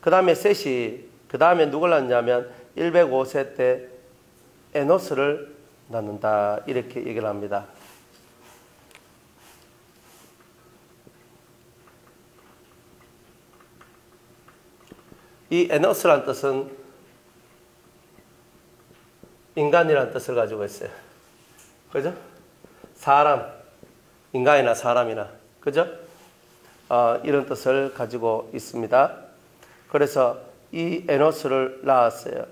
그 다음에 셋이 그 다음에 누굴 낳냐면 105세 때 에노스를 낳는다 이렇게 얘기를 합니다. 이 에노스란 뜻은 인간이라는 뜻을 가지고 있어요. 그죠? 사람, 인간이나 사람이나, 그죠? 이런 뜻을 가지고 있습니다. 그래서 이 에노스를 낳았어요.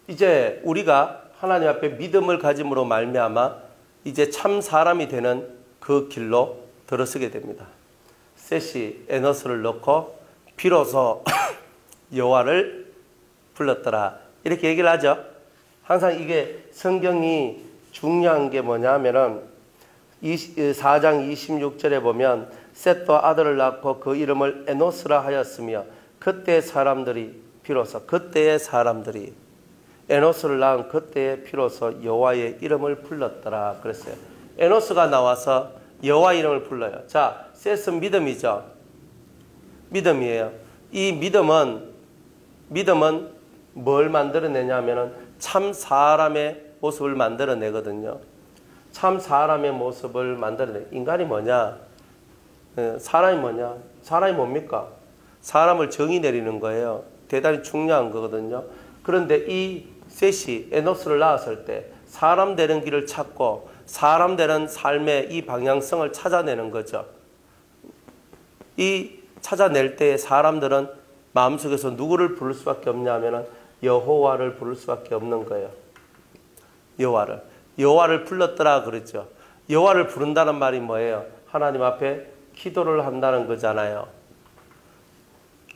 이제 우리가 하나님 앞에 믿음을 가짐으로 말미암아 이제 참 사람이 되는 그 길로 들어서게 됩니다. 셋이 에노스를 넣고 비로소 여호와를 불렀더라 이렇게 얘기를 하죠. 항상 이게 성경이 중요한 게 뭐냐면은 4장 26절에 보면 셋도 아들을 낳고 그 이름을 에노스라 하였으며 그때의 사람들이 에노스를 낳은 그때에 비로소 여호와의 이름을 불렀더라 그랬어요. 에노스가 나와서 여호와 이름을 불러요. 자, 셋은 믿음이죠. 믿음이에요. 이 믿음은 뭘 만들어내냐면은 참 사람의 모습을 만들어내거든요. 참 사람의 모습을 만들어내. 인간이 뭐냐? 사람이 뭐냐? 사람이 뭡니까? 사람을 정의 내리는 거예요. 대단히 중요한 거거든요. 그런데 이 셋이 에노스를 낳았을 때 사람 되는 길을 찾고 사람 되는 삶의 이 방향성을 찾아내는 거죠. 이 찾아낼 때 사람들은 마음속에서 누구를 부를 수밖에 없냐면은 여호와를 부를 수밖에 없는 거예요. 여호와를 불렀더라 그랬죠. 여호와를 부른다는 말이 뭐예요? 하나님 앞에 기도를 한다는 거잖아요.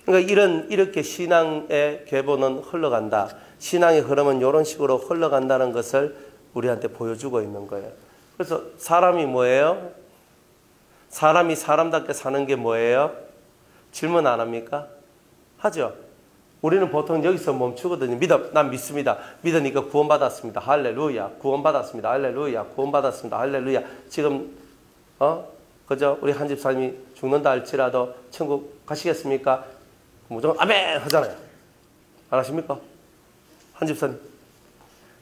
그러니까 이렇게 신앙의 계보는 흘러간다. 신앙의 흐름은 이런 식으로 흘러간다는 것을 우리한테 보여주고 있는 거예요. 그래서 사람이 뭐예요? 사람이 사람답게 사는 게 뭐예요? 질문 안 합니까? 하죠. 우리는 보통 여기서 멈추거든요. 난 믿습니다. 믿으니까 구원받았습니다. 할렐루야. 구원받았습니다. 할렐루야. 구원받았습니다. 할렐루야. 지금 그죠? 우리 한 집사님이 죽는다 할지라도 천국 가시겠습니까? 무조건 아멘 하잖아요. 안 하십니까? 한 집사님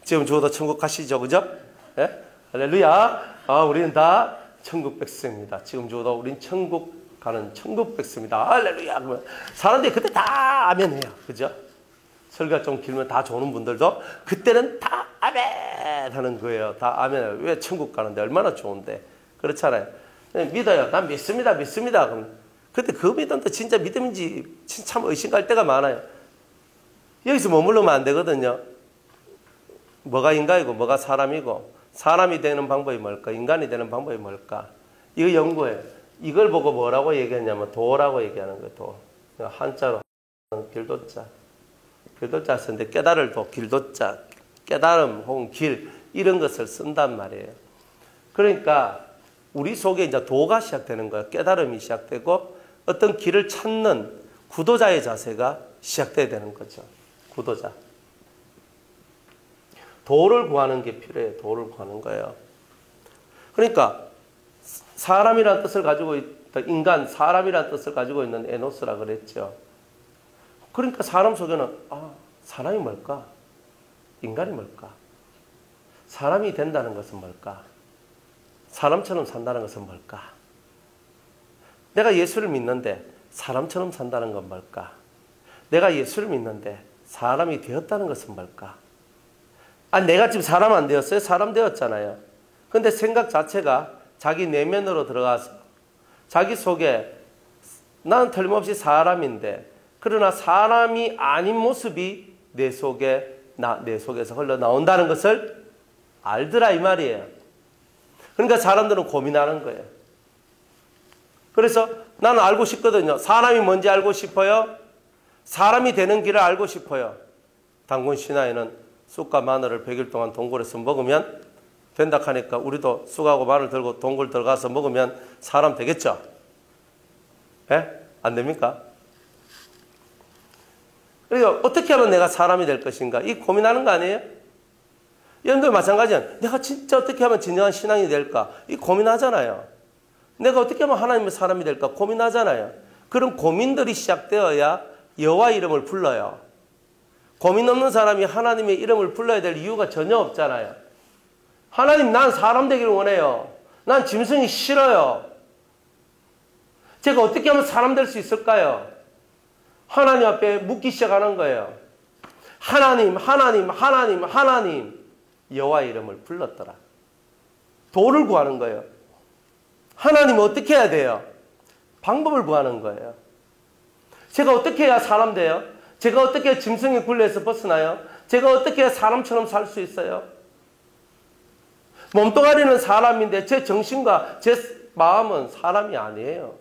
지금 죽어도 천국 가시죠, 그죠? 예? 할렐루야. 우리는 다 천국 백성입니다. 지금 죽어도 우린 천국 가는 천국 백성입니다. 할렐루야. 그러면 사람들이 그때 다 아멘 해요, 그죠? 설교가 좀 길면 다 좋은 분들도 그때는 다 아멘 하는 거예요. 다 아멘 해요. 왜 천국 가는데 얼마나 좋은데. 그렇잖아요. 믿어요. 난 믿습니다. 그럼 그때 그 믿음도 진짜 믿음인지 참 의심갈 때가 많아요. 여기서 머무르면 안 되거든요. 뭐가 인간이고 뭐가 사람이고 사람이 되는 방법이 뭘까? 인간이 되는 방법이 뭘까? 이거 연구해요. 이걸 보고 뭐라고 얘기했냐면 도라고 얘기하는 거예요. 도. 한자로 길도자. 길도자 쓰는데 깨달을 도, 길도자. 깨달음 혹은 길 이런 것을 쓴단 말이에요. 그러니까 우리 속에 이제 도가 시작되는 거예요. 깨달음이 시작되고 어떤 길을 찾는 구도자의 자세가 시작돼야 되는 거죠. 구도자. 도를 구하는 게 필요해요. 도를 구하는 거예요. 그러니까 사람이라는 뜻을 가지고 있다. 인간, 사람이라는 뜻을 가지고 있는 에노스라 그랬죠. 그러니까 사람 속에는 사람이 뭘까? 인간이 뭘까? 사람이 된다는 것은 뭘까? 사람처럼 산다는 것은 뭘까? 내가 예수를 믿는데 사람처럼 산다는 건 뭘까? 내가 예수를 믿는데 사람이 되었다는 것은 뭘까? 내가 지금 사람 안 되었어요? 사람 되었잖아요. 근데 생각 자체가 자기 내면으로 들어가서 자기 속에 나는 틀림없이 사람인데 그러나 사람이 아닌 모습이 내 속에서 흘러나온다는 것을 알더라 이 말이에요. 그러니까 사람들은 고민하는 거예요. 그래서 나는 알고 싶거든요. 사람이 뭔지 알고 싶어요. 사람이 되는 길을 알고 싶어요. 단군 신화에는 쑥과 마늘을 100일 동안 동굴에서 먹으면 된다 하니까 우리도 쑥하고 마늘 들고 동굴 들어가서 먹으면 사람 되겠죠? 예? 안 됩니까? 그러니까 어떻게 하면 내가 사람이 될 것인가? 이 고민하는 거 아니에요? 여러분들 마찬가지예요. 내가 진짜 어떻게 하면 진정한 신앙이 될까? 이 고민하잖아요. 내가 어떻게 하면 하나님의 사람이 될까? 고민하잖아요. 그런 고민들이 시작되어야 여호와 이름을 불러요. 고민 없는 사람이 하나님의 이름을 불러야 될 이유가 전혀 없잖아요. 하나님, 난 사람 되기를 원해요. 난 짐승이 싫어요. 제가 어떻게 하면 사람 될 수 있을까요? 하나님 앞에 묻기 시작하는 거예요. 하나님, 하나님, 하나님, 하나님. 여호와 이름을 불렀더라. 도를 구하는 거예요. 하나님 어떻게 해야 돼요? 방법을 구하는 거예요. 제가 어떻게 해야 사람 돼요? 제가 어떻게 해야 짐승의 굴레에서 벗어나요? 제가 어떻게 해야 사람처럼 살 수 있어요? 몸뚱아리는 사람인데 제 정신과 제 마음은 사람이 아니에요.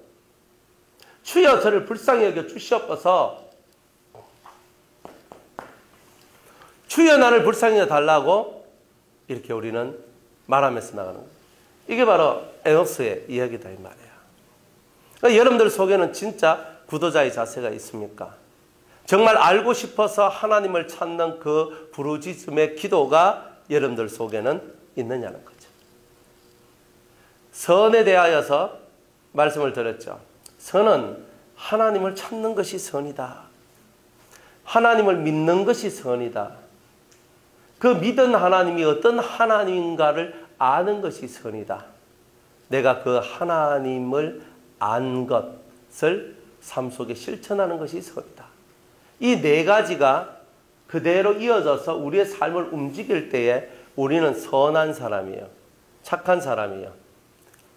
주여 저를 불쌍히 여겨 주시옵소서. 주여 나를 불쌍히 여겨 달라고 이렇게 우리는 말하면서 나가는 거예요. 이게 바로 에노스의 이야기다 이 말이에요. 그러니까 여러분들 속에는 진짜 구도자의 자세가 있습니까? 정말 알고 싶어서 하나님을 찾는 그 부르짖음의 기도가 여러분들 속에는 있느냐는 거죠. 선에 대하여서 말씀을 드렸죠. 선은 하나님을 찾는 것이 선이다. 하나님을 믿는 것이 선이다. 그 믿은 하나님이 어떤 하나님인가를 아는 것이 선이다. 내가 그 하나님을 안 것을 삶 속에 실천하는 것이 선이다. 이 네 가지가 그대로 이어져서 우리의 삶을 움직일 때에 우리는 선한 사람이에요. 착한 사람이에요.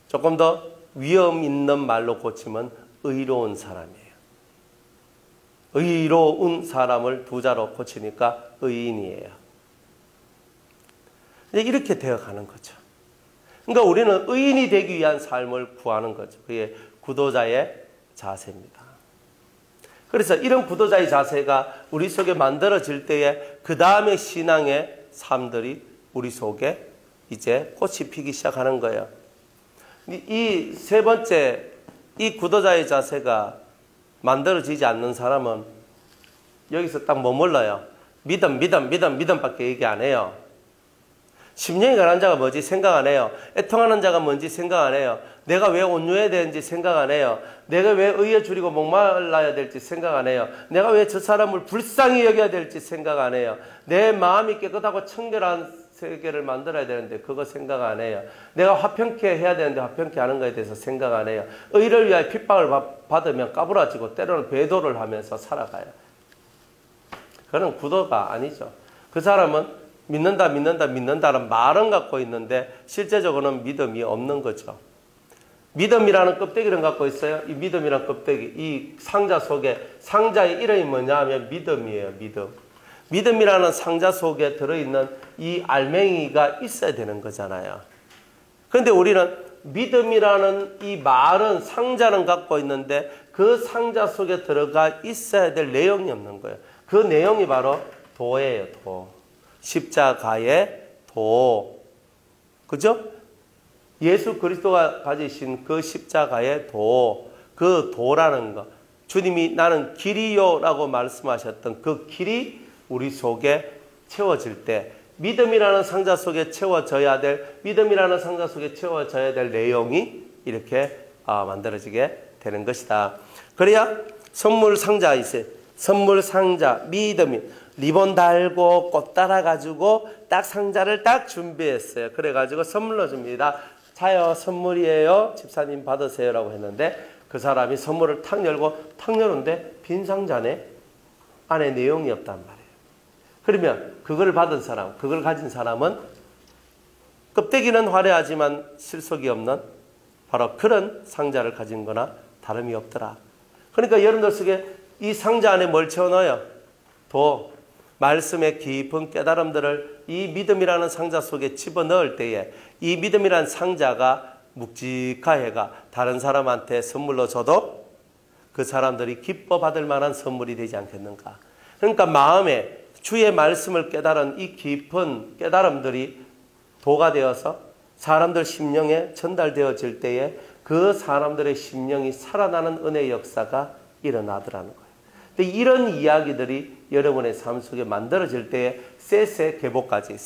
조금 더 위험 있는 말로 고치면 의로운 사람이에요. 의로운 사람을 두 자로 고치니까 의인이에요. 이렇게 되어가는 거죠. 그러니까 우리는 의인이 되기 위한 삶을 구하는 거죠. 그게 구도자의 자세입니다. 그래서 이런 구도자의 자세가 우리 속에 만들어질 때에 그 다음에 신앙의 삶들이 우리 속에 이제 꽃이 피기 시작하는 거예요. 이 세 번째, 이 구도자의 자세가 만들어지지 않는 사람은 여기서 딱 머물러요. 믿음밖에 얘기 안 해요. 심령이 가난한 자가 뭔지 생각 안 해요. 애통하는 자가 뭔지 생각 안 해요. 내가 왜 온유해야 되는지 생각 안 해요. 내가 왜 의에 줄이고 목말라야 될지 생각 안 해요. 내가 왜 저 사람을 불쌍히 여겨야 될지 생각 안 해요. 내 마음이 깨끗하고 청결한 세계를 만들어야 되는데 그거 생각 안 해요. 내가 화평케 해야 되는데 화평케 하는 거에 대해서 생각 안 해요. 의를 위하여 핍박을 받으면 까불어지고 때로는 배도를 하면서 살아가요. 그건 구도가 아니죠. 그 사람은 믿는다는 말은 갖고 있는데 실제적으로는 믿음이 없는 거죠. 믿음이라는 껍데기를 갖고 있어요. 이 믿음이라는 껍데기, 이 상자 속에, 상자의 이름이 뭐냐 하면 믿음이에요. 믿음이라는 상자 속에 들어있는 이 알맹이가 있어야 되는 거잖아요. 그런데 우리는 믿음이라는 이 말은, 상자는 갖고 있는데 그 상자 속에 들어가 있어야 될 내용이 없는 거예요. 그 내용이 바로 도예요. 도. 십자가의 도. 그죠? 예수 그리스도가 가지신 그 십자가의 도. 그 도라는 거. 주님이 나는 길이요라고 말씀하셨던 그 길이 우리 속에 채워질 때 믿음이라는 상자 속에 채워져야 될, 믿음이라는 상자 속에 채워져야 될 내용이 이렇게 만들어지게 되는 것이다. 그래야 선물 상자 있어요. 선물 상자, 믿음이 리본 달고 꽃 달아가지고 딱 상자를 딱 준비했어요. 그래가지고 선물로 줍니다. 자요, 선물이에요. 집사님 받으세요라고 했는데 그 사람이 선물을 탁 열고 탁 열었는데 빈 상자네, 안에 내용이 없단 말이에요. 그러면 그걸 받은 사람, 그걸 가진 사람은 껍데기는 화려하지만 실속이 없는 바로 그런 상자를 가진 거나 다름이 없더라. 그러니까 여러분들 속에 이 상자 안에 뭘 채워넣어요? 말씀의 깊은 깨달음들을 이 믿음이라는 상자 속에 집어넣을 때에 이 믿음이라는 상자가 묵직하해가 다른 사람한테 선물로 줘도 그 사람들이 기뻐 받을 만한 선물이 되지 않겠는가. 그러니까 마음에 주의 말씀을 깨달은 이 깊은 깨달음들이 도가 되어서 사람들 심령에 전달되어질 때에 그 사람들의 심령이 살아나는 은혜의 역사가 일어나더라는 거예요. 근데 이런 이야기들이 여러분의 삶 속에 만들어질 때에 셋의 계보까지,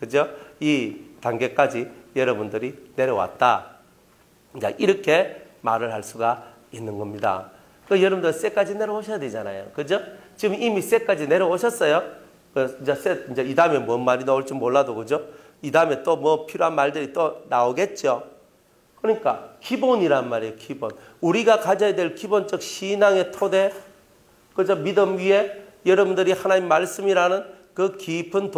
그죠? 이 단계까지 여러분들이 내려왔다. 자, 이렇게 말을 할 수가 있는 겁니다. 그 여러분들 셋까지 내려오셔야 되잖아요. 그죠? 지금 이미 셋까지 내려오셨어요. 이제 이 다음에 뭔 말이 나올지 몰라도, 그죠? 이 다음에 또 뭐 필요한 말들이 또 나오겠죠. 그러니까 기본이란 말이에요. 기본. 우리가 가져야 될 기본적 신앙의 토대, 그저 믿음 위에 여러분들이 하나님 말씀이라는 그 깊은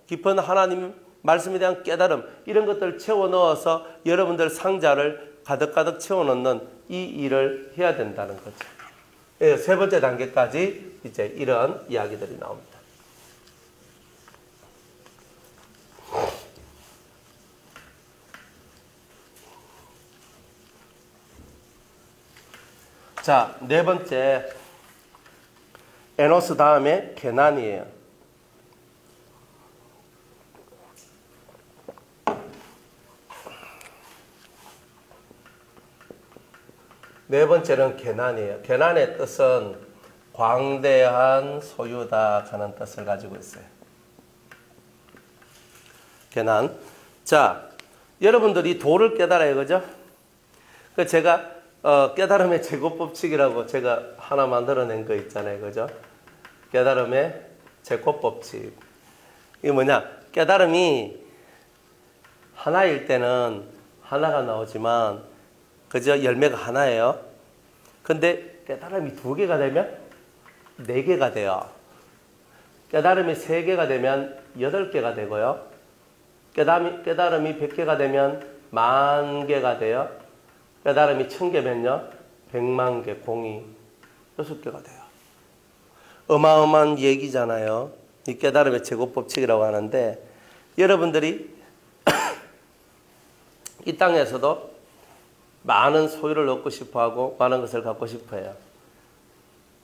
깊은 하나님 말씀에 대한 깨달음, 이런 것들을 채워 넣어서 여러분들 상자를 가득가득 채워 넣는 이 일을 해야 된다는 거죠. 세 번째 단계까지 이제 이런 이야기들이 나옵니다. 자, 네 번째, 에노스 다음에 게난이에요. 네 번째는 게난이에요. 게난의 뜻은 광대한 소유다 하는 뜻을 가지고 있어요. 게난. 자, 여러분들이 도를 깨달아요. 그죠? 그 제가 깨달음의 제곱법칙이라고 제가 하나 만들어낸 거 있잖아요. 그죠? 깨달음의 제곱법칙. 이게 뭐냐? 깨달음이 하나일 때는 하나가 나오지만, 그죠? 열매가 하나예요. 근데 깨달음이 2개가 되면 4개가 돼요. 깨달음이 3개가 되면 8개가 되고요. 깨달음이 100개가 되면 10,000개가 돼요. 깨달음이 1000개면요, 100만 개, 공이 6개가 돼요. 어마어마한 얘기잖아요. 이 깨달음의 제곱법칙이라고 하는데, 여러분들이 이 땅에서도 많은 소유를 얻고 싶어하고 많은 것을 갖고 싶어해요.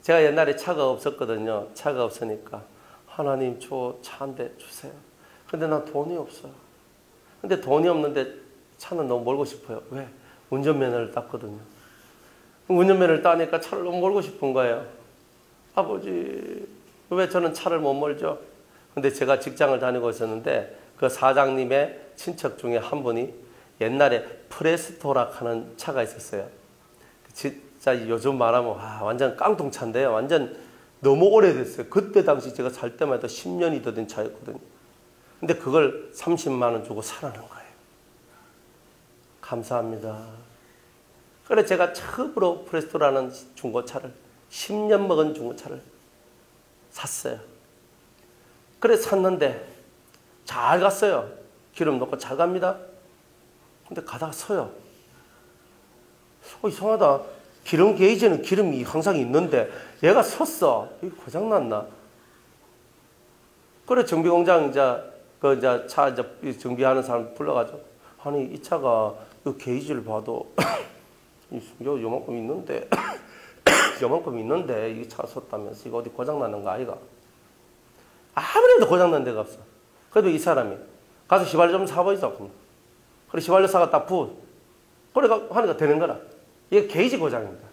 제가 옛날에 차가 없었거든요. 차가 없으니까 하나님 저 차 한 대 주세요. 근데 난 돈이 없어요. 근데 돈이 없는데 차는 너무 몰고 싶어요. 왜? 운전면허를 땄거든요. 운전면허를 따니까 차를 너무 몰고 싶은 거예요. 아버지, 왜 저는 차를 못 몰죠? 근데 제가 직장을 다니고 있었는데 그 사장님의 친척 중에 한 분이 옛날에 프레스토락 하는 차가 있었어요. 진짜 요즘 말하면 완전 깡통차인데요. 완전 너무 오래됐어요. 그때 당시 제가 살 때마다 10년이 더 된 차였거든요. 근데 그걸 30만 원 주고 사라는 거예요. 감사합니다. 그래 제가 처음으로 프레스토라는 중고차를 10년 먹은 중고차를 샀어요. 그래 샀는데 잘 갔어요. 기름 넣고 잘 갑니다. 근데 가다가 서요. 이상하다. 기름 게이지는 기름이 항상 있는데 얘가 섰어. 이거 고장났나? 그래 정비공장 차 정비하는 사람 불러가지고, 아니 이 차가 이 게이지를 봐도 요만큼 있는데 요만큼 있는데 이 차 섰다면서 이거 어디 고장나는 거 아이가? 아무래도 고장난 데가 없어. 그래도 이 사람이 가서 휘발유 좀 사보이자. 그래 휘발유 사가 딱 부어. 그래 하니까 되는 거라. 이게 게이지 고장입니다.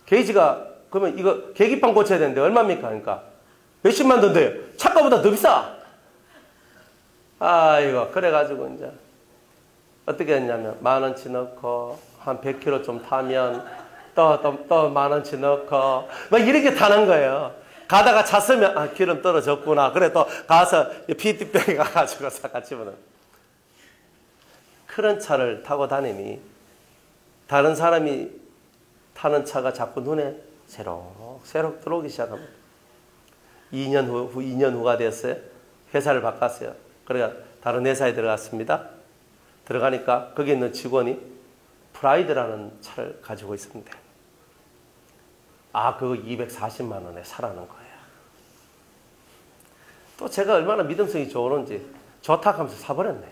게이지가 그러면 이거 계기판 고쳐야 되는데 얼마입니까? 그러니까 몇십만 돈대요. 차가보다 더 비싸. 아이고 그래가지고 이제 어떻게 했냐면 10,000원치 넣고 한 100km 좀 타면 또 10,000원치 넣고 막 이렇게 타는 거예요. 가다가 차 쓰면 기름 떨어졌구나. 그래 또 가서 PT병에 가가지고 사가지고는 그런 차를 타고 다니니 다른 사람이 타는 차가 자꾸 눈에 새록새록 들어오기 시작합니다. 2년 후가 됐어요. 회사를 바꿨어요. 그래서 다른 회사에 들어갔습니다. 들어가니까 거기 있는 직원이 프라이드라는 차를 가지고 있습니다. 그거 240만 원에 사라는 거예요. 또 제가 얼마나 믿음성이 좋은지 좋다 하면서 사버렸네.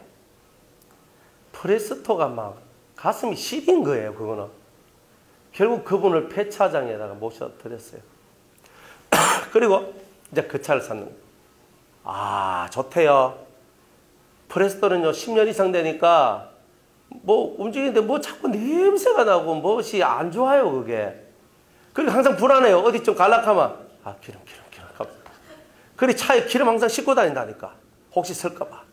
프레스토가 막 가슴이 시린 거예요, 그거는. 결국 그분을 폐차장에다가 모셔드렸어요. 그리고 이제 그 차를 샀는 거예요. 좋대요. 프레스토는요, 10년 이상 되니까 뭐 움직이는데 뭐 자꾸 냄새가 나고 무엇이 안 좋아요, 그게. 그리고 항상 불안해요. 어디 좀 갈락하면 기름. 그리고 차에 기름 항상 싣고 다닌다니까. 혹시 쓸까봐.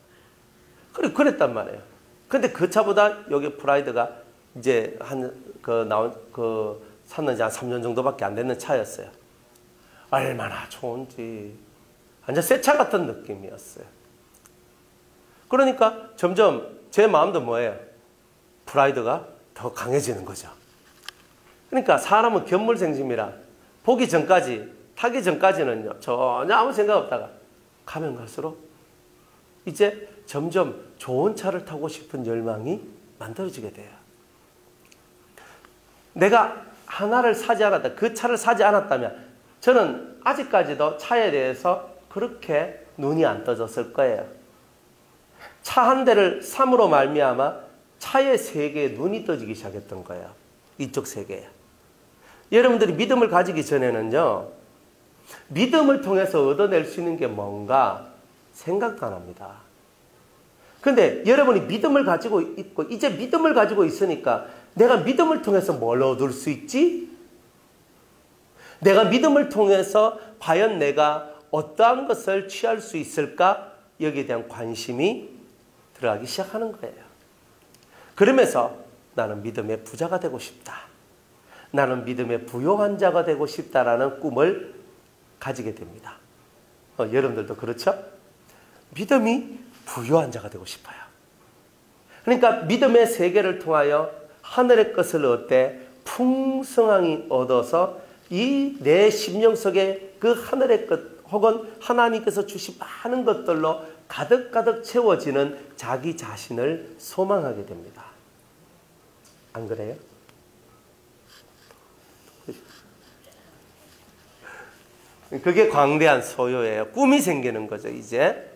그리고 그랬단 말이에요. 근데 그 차보다 여기 프라이드가 이제 샀는지 한 3년 정도밖에 안 됐는 차였어요. 얼마나 좋은지. 완전 새 차 같은 느낌이었어요. 그러니까 점점 제 마음도 뭐예요? 프라이드가 더 강해지는 거죠. 그러니까 사람은 견물생심이라 타기 전까지는요, 전혀 아무 생각 없다가 가면 갈수록 이제 점점 좋은 차를 타고 싶은 열망이 만들어지게 돼요. 내가 하나를 사지 않았다, 그 차를 사지 않았다면 저는 아직까지도 차에 대해서 그렇게 눈이 안 떠졌을 거예요. 차 한 대를 삼으로 말미암아 차의 세계에 눈이 떠지기 시작했던 거예요. 이쪽 세계에. 여러분들이 믿음을 가지기 전에는요, 믿음을 통해서 얻어낼 수 있는 게 뭔가 생각도 안 합니다. 근데 여러분이 믿음을 가지고 있고 이제 믿음을 가지고 있으니까 내가 믿음을 통해서 뭘 얻을 수 있지? 내가 믿음을 통해서 과연 내가 어떠한 것을 취할 수 있을까? 여기에 대한 관심이 들어가기 시작하는 거예요. 그러면서 나는 믿음의 부자가 되고 싶다. 나는 믿음의 부요한 자가 되고 싶다라는 꿈을 가지게 됩니다. 여러분들도 그렇죠? 믿음이 부요한 자가 되고 싶어요. 그러니까 믿음의 세계를 통하여 하늘의 것을 얻되 풍성하게 얻어서 이 내 심령 속에 그 하늘의 것 혹은 하나님께서 주신 많은 것들로 가득가득 채워지는 자기 자신을 소망하게 됩니다. 안 그래요? 그게 광대한 소유예요. 꿈이 생기는 거죠, 이제.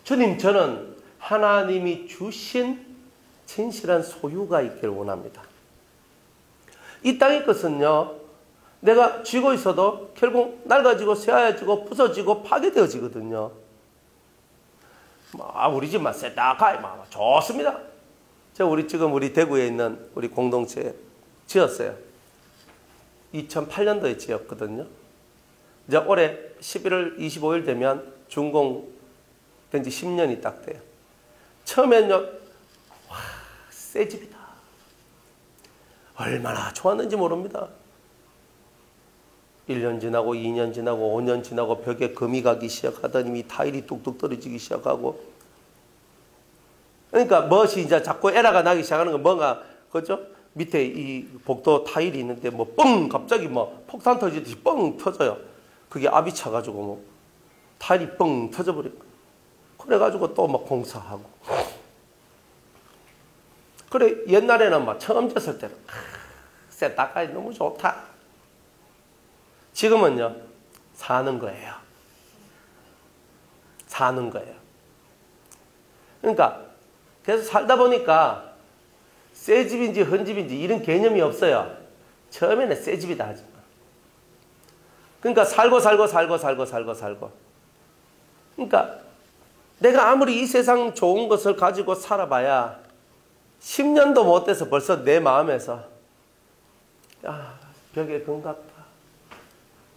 주님, 저는 하나님이 주신 진실한 소유가 있기를 원합니다. 이 땅의 것은요, 내가 쥐고 있어도 결국 낡아지고 새하얘지고 부서지고 파괴되어지거든요. 우리 집만 세딱하게 좋습니다. 지금 우리 대구에 있는 우리 공동체 지었어요. 2008년도에 지었거든요. 이제 올해 11월 25일 되면 준공된 지 10년이 딱 돼요. 처음엔요, 새 집이다. 얼마나 좋았는지 모릅니다. 1년 지나고 2년 지나고 5년 지나고 벽에 금이 가기 시작하더니 타일이 뚝뚝 떨어지기 시작하고, 그러니까 멋이 이제 자꾸 에러가 나기 시작하는 건 뭔가, 그죠? 밑에 이 복도 타일이 있는데 갑자기 폭탄 터지듯이 뻥 터져요. 그게 압이 차가지고 타일이 뻥 터져버려요. 그래가지고 또 공사하고. 그래, 옛날에는 처음 졌을 때는 새 닦아야 너무 좋다. 지금은요, 사는 거예요. 사는 거예요. 그러니까 계속 살다 보니까 새 집인지 헌 집인지 이런 개념이 없어요. 처음에는 새 집이다 하지만. 그러니까 살고. 그러니까 내가 아무리 이 세상 좋은 것을 가지고 살아봐야 10년도 못 돼서 벌써 내 마음에서 벽에 금 같다.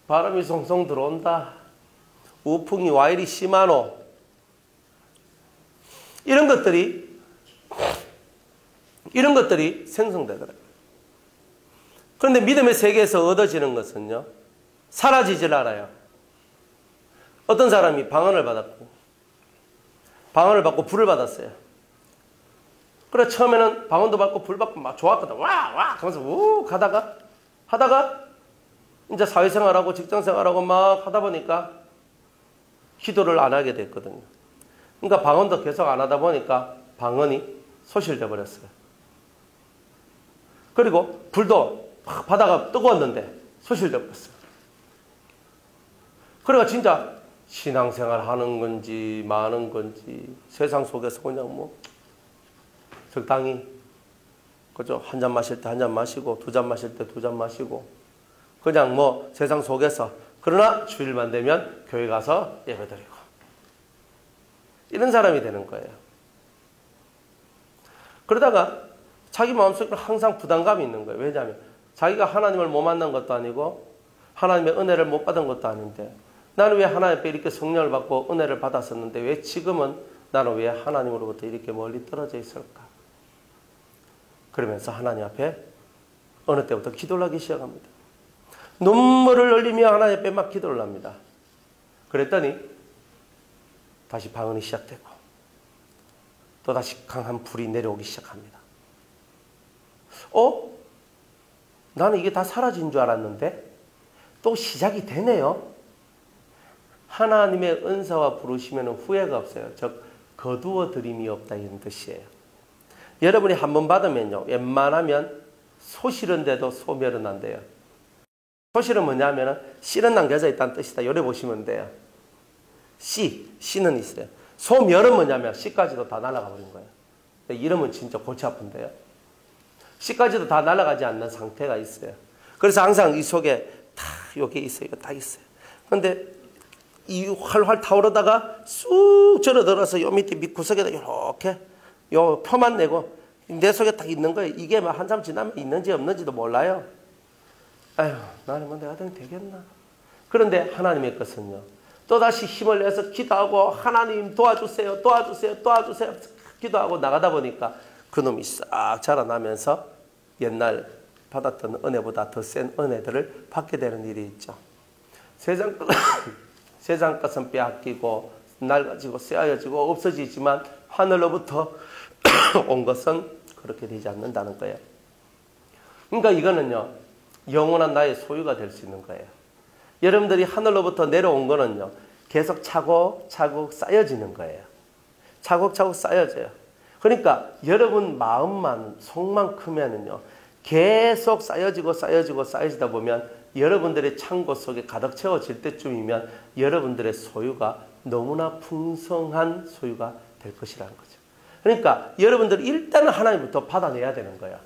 바람이 송송 들어온다. 우풍이 와 이리 심하노. 이런 것들이 생성되더라고요. 그런데 믿음의 세계에서 얻어지는 것은요, 사라지질 않아요. 어떤 사람이 방언을 받고 불을 받았어요. 그래 처음에는 방언도 받고 불 받고 막 좋았거든. 와 하면서 우 하다가 이제 사회생활하고 직장생활하고 막 하다 보니까 기도를 안 하게 됐거든요. 그러니까 방언도 계속 안 하다 보니까 방언이 소실돼 버렸어요. 그리고 불도 막 바다가 뜨거웠는데 소실돼 버렸어요. 그래가 진짜 신앙생활 하는 건지 마는 건지 세상 속에서 그냥 뭐 적당히 그죠? 한 잔 마실 때 한 잔 마시고 두 잔 마실 때 두 잔 마시고 그냥 뭐 세상 속에서 그러나 주일만 되면 교회 가서 예배드리고 이런 사람이 되는 거예요. 그러다가 자기 마음속에 항상 부담감이 있는 거예요. 왜냐하면 자기가 하나님을 못 만난 것도 아니고 하나님의 은혜를 못 받은 것도 아닌데 나는 왜 하나님 앞에 이렇게 성령을 받고 은혜를 받았었는데 왜 지금은 나는 왜 하나님으로부터 이렇게 멀리 떨어져 있을까? 그러면서 하나님 앞에 어느 때부터 기도를 하기 시작합니다. 눈물을 흘리며 하나님 앞에 막 기도를 합니다. 그랬더니 다시 방언이 시작되고 또다시 강한 불이 내려오기 시작합니다. 나는 이게 다 사라진 줄 알았는데 또 시작이 되네요. 하나님의 은사와 부르시면 후회가 없어요. 즉 거두어 드림이 없다 이런 뜻이에요. 여러분이 한 번 받으면요. 웬만하면 소실은데도 소멸은 안 돼요. 소실은 뭐냐면 씨는 남겨져 있다는 뜻이다. 요래 보시면 돼요. 씨는 있어요. 소멸은 뭐냐면 씨까지도 다 날아가 버린 거예요. 이러면 진짜 골치 아픈데요. 씨까지도 다 날아가지 않는 상태가 있어요. 그래서 항상 이 속에 다 여기 있어요. 다 있어요. 그런데 이 활활 타오르다가 쑥 절어들어서 요 밑에 밑구석에다 이렇게 요 표만 내고 내 속에 딱 있는 거예요. 이게 막 한참 지나면 있는지 없는지도 몰라요. 아휴, 나는 뭐 내가 되겠나. 그런데 하나님의 것은요. 또다시 힘을 내서 기도하고 하나님 도와주세요. 기도하고 나가다 보니까 그놈이 싹 자라나면서 옛날 받았던 은혜보다 더 센 은혜들을 받게 되는 일이 있죠. 세상 것은 빼앗기고 낡아지고 쇠하여지고 없어지지만 하늘로부터 온 것은 그렇게 되지 않는다는 거예요. 그러니까 이거는요. 영원한 나의 소유가 될 수 있는 거예요. 여러분들이 하늘로부터 내려온 거는요. 계속 차곡차곡 쌓여지는 거예요. 차곡차곡 쌓여져요. 그러니까 여러분 마음만 속만 크면은요. 계속 쌓여지다 보면 여러분들의 창고 속에 가득 채워질 때쯤이면 여러분들의 소유가 너무나 풍성한 소유가 될 것이라는 거죠. 그러니까 여러분들이 일단은 하나님부터 받아내야 되는 거예요.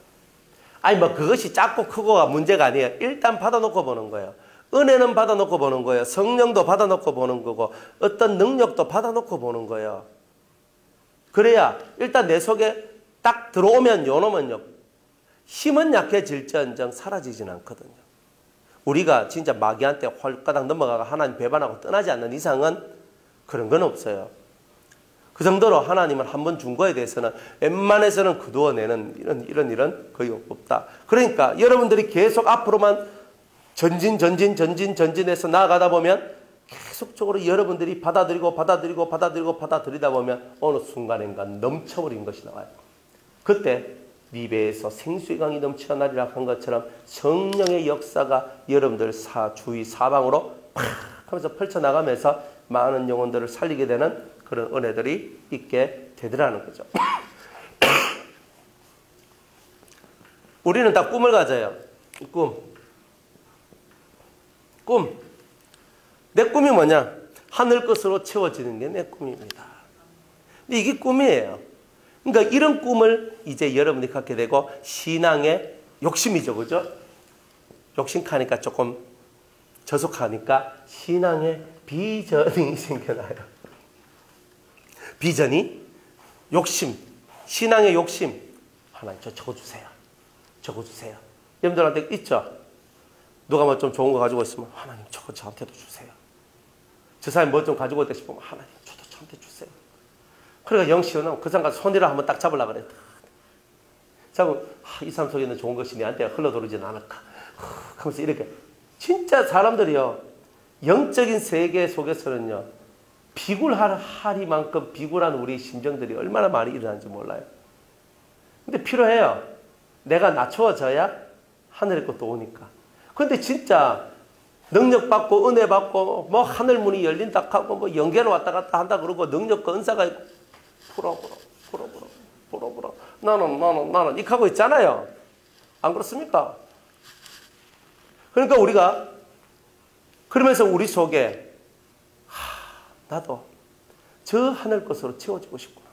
아니 뭐 그것이 작고 크고가 문제가 아니에요. 일단 받아놓고 보는 거예요. 은혜는 받아놓고 보는 거예요. 성령도 받아놓고 보는 거고 어떤 능력도 받아놓고 보는 거예요. 그래야 일단 내 속에 딱 들어오면 요놈은요. 힘은 약해질지언정 사라지진 않거든요. 우리가 진짜 마귀한테 홀가닥 넘어가가 하나님 배반하고 떠나지 않는 이상은 그런 건 없어요. 그 정도로 하나님을 한 번 준 거에 대해서는 웬만해서는 거두어내는 이런 거의 없다. 그러니까 여러분들이 계속 앞으로만 전진해서 나아가다 보면 계속적으로 여러분들이 받아들이다 보면 어느 순간인가 넘쳐버린 것이 나와요. 그때 니베에서 생수의 강이 넘쳐나리라 한 것처럼 성령의 역사가 여러분들 주위 사방으로 팍 하면서 펼쳐나가면서 많은 영혼들을 살리게 되는 그런 은혜들이 있게 되더라는 거죠. 우리는 다 꿈을 가져요. 꿈. 내 꿈이 뭐냐? 하늘 것으로 채워지는 게 내 꿈입니다. 근데 이게 꿈이에요. 그러니까 이런 꿈을 이제 여러분이 갖게 되고 신앙의 욕심이죠. 그죠? 욕심하니까 조금 저속하니까 신앙의 비전이 생겨나요. 비전이 욕심, 신앙의 욕심. 하나님 저 적어주세요. 여러분들한테 있죠? 누가 뭐 좀 좋은 거 가지고 있으면 하나님 저거 저한테도 주세요. 저 사람이 뭐 좀 가지고 있다 싶으면 하나님 저도 저한테 주세요. 그러니까 영시오는 그 사람 가서 손이라 한번 딱 잡으려고 그래. 잡으면 이 사람 속에 있는 좋은 것이 내한테 흘러들어오진 않을까. 하면서 이렇게 진짜 사람들이요. 영적인 세계 속에서는요. 비굴하리만큼 비굴한 우리 심정들이 얼마나 많이 일어나는지 몰라요. 근데 필요해요. 내가 낮추어져야 하늘의 것도 오니까. 근데 진짜 능력 받고 은혜 받고 뭐 하늘 문이 열린다 하고 뭐 연계로 왔다 갔다 한다 그러고 능력과 은사가 있고 풀어 나는 이렇게 하고 있잖아요. 안 그렇습니까? 그러니까 우리가 그러면서 우리 속에 나도 저 하늘 것으로 채워지고 싶구나.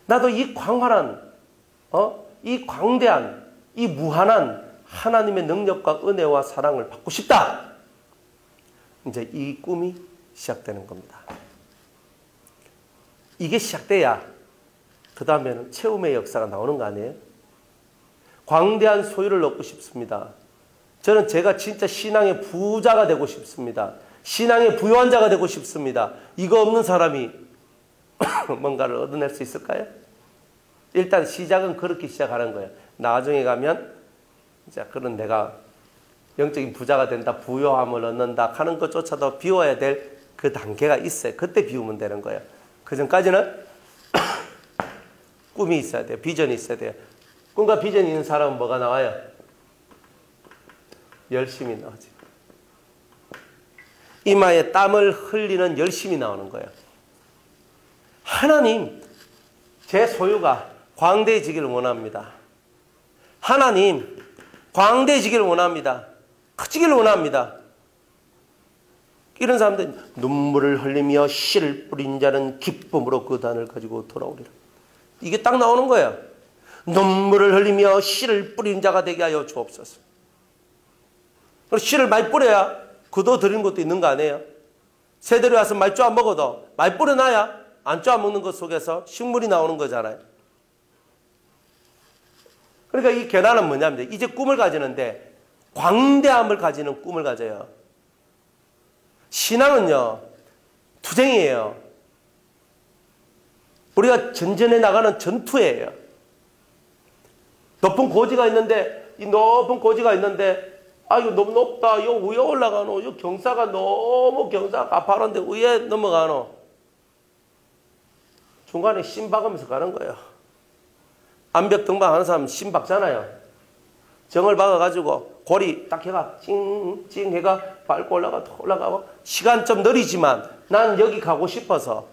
나도 이 광활한 이 광대한 이 무한한 하나님의 능력과 은혜와 사랑을 받고 싶다. 이제 이 꿈이 시작되는 겁니다. 이게 시작돼야 그 다음에는 채움의 역사가 나오는 거 아니에요? 광대한 소유를 얻고 싶습니다. 저는 제가 진짜 신앙의 부자가 되고 싶습니다. 신앙의 부유한 자가 되고 싶습니다. 이거 없는 사람이 뭔가를 얻어낼 수 있을까요? 일단 시작은 그렇게 시작하는 거예요. 나중에 가면 이제 그런 내가 영적인 부자가 된다, 부요함을 얻는다 하는 것조차도 비워야 될 그 단계가 있어요. 그때 비우면 되는 거예요. 그 전까지는 꿈이 있어야 돼요. 비전이 있어야 돼요. 꿈과 비전이 있는 사람은 뭐가 나와요? 열심히 나오지. 이마에 땀을 흘리는 열심이 나오는 거예요. 하나님, 제 소유가 광대해지기를 원합니다. 하나님, 광대해지기를 원합니다. 커지기를 원합니다. 이런 사람들이 눈물을 흘리며 씨를 뿌린 자는 기쁨으로 그 단을 가지고 돌아오리라. 이게 딱 나오는 거예요. 눈물을 흘리며 씨를 뿌린 자가 되게 하여 주옵소서. 씨를 많이 뿌려야 그도 드리는 것도 있는 거 아니에요? 새들이 와서 많이 쪼아 먹어도 많이 뿌려놔야 안 쪼아 먹는 것 속에서 식물이 나오는 거잖아요. 그러니까 이 계란은 뭐냐면 이제 꿈을 가지는데 광대함을 가지는 꿈을 가져요. 신앙은요, 투쟁이에요. 우리가 전전에 나가는 전투예요. 높은 고지가 있는데, 이 높은 고지가 있는데, 아, 이거 너무 높다. 이거 위에 올라가노. 이거 경사가 너무 경사가 가파른데 위에 넘어가노. 중간에 심 박으면서 가는 거예요. 암벽 등반하는 사람은 심 박잖아요. 정을 박아가지고 고리 딱 해가 찡찡 해가 밟고 올라가고 시간 좀 느리지만 난 여기 가고 싶어서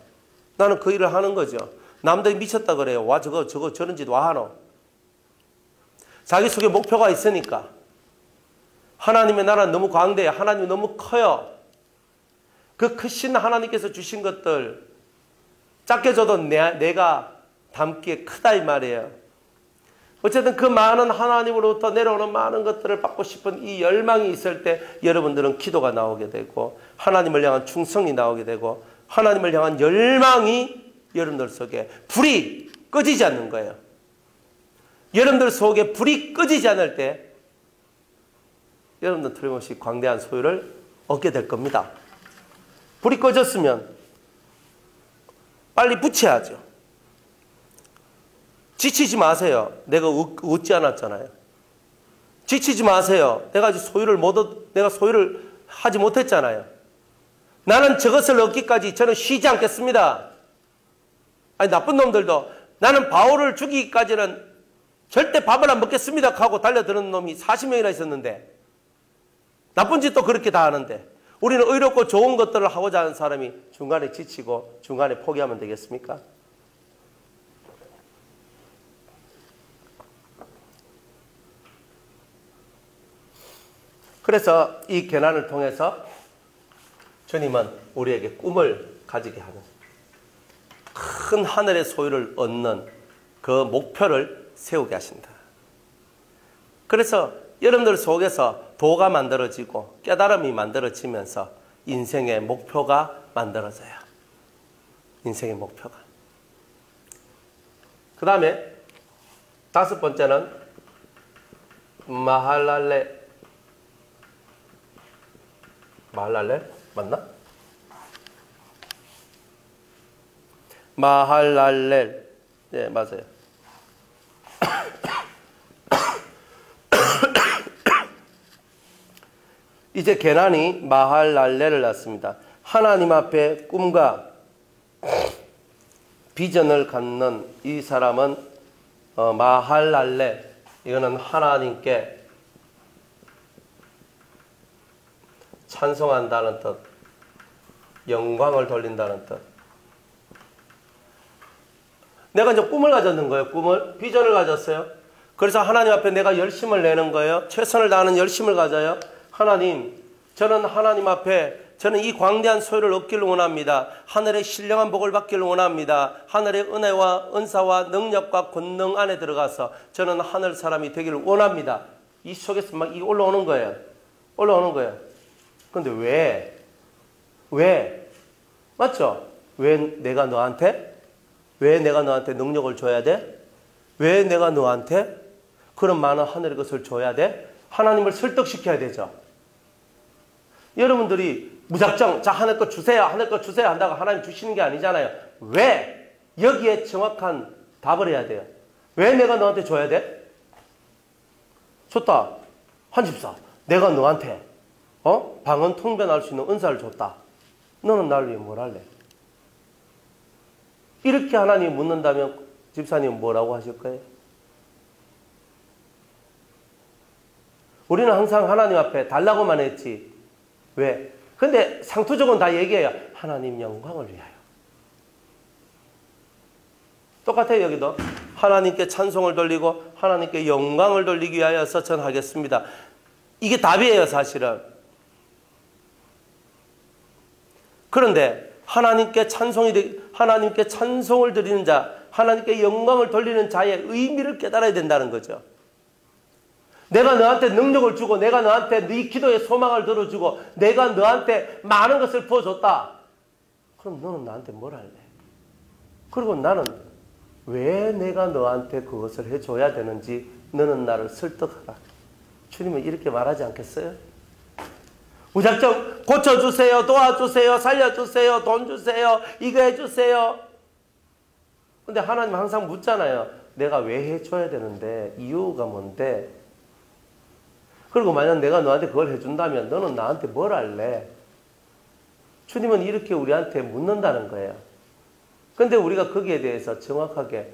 나는 그 일을 하는 거죠. 남들이 미쳤다 그래요. 와 저거 저런 짓 와 하노. 자기 속에 목표가 있으니까. 하나님의 나라는 너무 광대해. 하나님이 너무 커요. 그 크신 하나님께서 주신 것들 작게 줘도 내가 담기에 크다 이 말이에요. 어쨌든 그 많은 하나님으로부터 내려오는 많은 것들을 받고 싶은 이 열망이 있을 때 여러분들은 기도가 나오게 되고 하나님을 향한 충성이 나오게 되고 하나님을 향한 열망이 여러분들 속에 불이 꺼지지 않는 거예요. 여러분들 속에 불이 꺼지지 않을 때 여러분들 틀림없이 광대한 소유를 얻게 될 겁니다. 불이 꺼졌으면 빨리 붙여야죠. 지치지 마세요. 내가 웃지 않았잖아요. 지치지 마세요. 내가 아직 내가 소유를 하지 못했잖아요. 나는 저것을 얻기까지 저는 쉬지 않겠습니다. 아니, 나쁜 놈들도 나는 바울을 죽이기까지는 절대 밥을 안 먹겠습니다 하고 달려드는 놈이 40명이나 있었는데 나쁜 짓도 그렇게 다 하는데 우리는 의롭고 좋은 것들을 하고자 하는 사람이 중간에 지치고 중간에 포기하면 되겠습니까? 그래서 이 계난을 통해서 주님은 우리에게 꿈을 가지게 하는 큰 하늘의 소유를 얻는 그 목표를 세우게 하신다. 그래서 여러분들 속에서 도가 만들어지고 깨달음이 만들어지면서 인생의 목표가 만들어져요. 인생의 목표가. 그 다음에 5번째는 마할랄레 맞나? 마할랄렐. 네, 맞아요. 이제 게난이 마할랄렐을 낳습니다. 하나님 앞에 꿈과 비전을 갖는 이 사람은 마할랄레, 이거는 하나님께 찬송한다는 뜻, 영광을 돌린다는 뜻. 내가 이제 꿈을 가졌는 거예요. 꿈을, 비전을 가졌어요. 그래서 하나님 앞에 내가 열심을 내는 거예요. 최선을 다하는 열심을 가져요. 하나님, 저는 하나님 앞에 저는 이 광대한 소유를 얻기를 원합니다. 하늘의 신령한 복을 받기를 원합니다. 하늘의 은혜와 은사와 능력과 권능 안에 들어가서 저는 하늘 사람이 되기를 원합니다. 이 속에서 막 올라오는 거예요. 올라오는 거예요. 근데 왜? 왜? 맞죠? 왜 내가 너한테 능력을 줘야 돼? 왜 내가 너한테 그런 많은 하늘의 것을 줘야 돼? 하나님을 설득시켜야 되죠. 여러분들이 무작정 자 하늘 것 주세요, 하늘 것 주세요 한다고 하나님 주시는 게 아니잖아요. 왜? 여기에 정확한 답을 해야 돼요. 왜 내가 너한테 줘야 돼? 좋다. 한집사, 내가 너한테 방언 통변할 수 있는 은사를 줬다. 너는 나를 위해 뭘 할래? 이렇게 하나님이 묻는다면 집사님은 뭐라고 하실 거예요? 우리는 항상 하나님 앞에 달라고만 했지. 왜? 근데 상투적으로는 다 얘기해요. 하나님 영광을 위하여. 똑같아요. 여기도. 하나님께 찬송을 돌리고 하나님께 영광을 돌리기 위하여서 전하겠습니다. 이게 답이에요. 사실은. 그런데 하나님께 찬송을 드리는 자, 하나님께 영광을 돌리는 자의 의미를 깨달아야 된다는 거죠. 내가 너한테 능력을 주고 내가 너한테 네 기도의 소망을 들어주고 내가 너한테 많은 것을 부어줬다. 그럼 너는 나한테 뭘 할래? 그리고 나는 왜 내가 너한테 그것을 해줘야 되는지 너는 나를 설득하라. 주님은 이렇게 말하지 않겠어요? 무작정 고쳐주세요, 도와주세요, 살려주세요, 돈 주세요, 이거 해주세요. 근데 하나님 항상 묻잖아요. 내가 왜 해줘야 되는데, 이유가 뭔데? 그리고 만약 내가 너한테 그걸 해준다면 너는 나한테 뭘 할래? 주님은 이렇게 우리한테 묻는다는 거예요. 근데 우리가 거기에 대해서 정확하게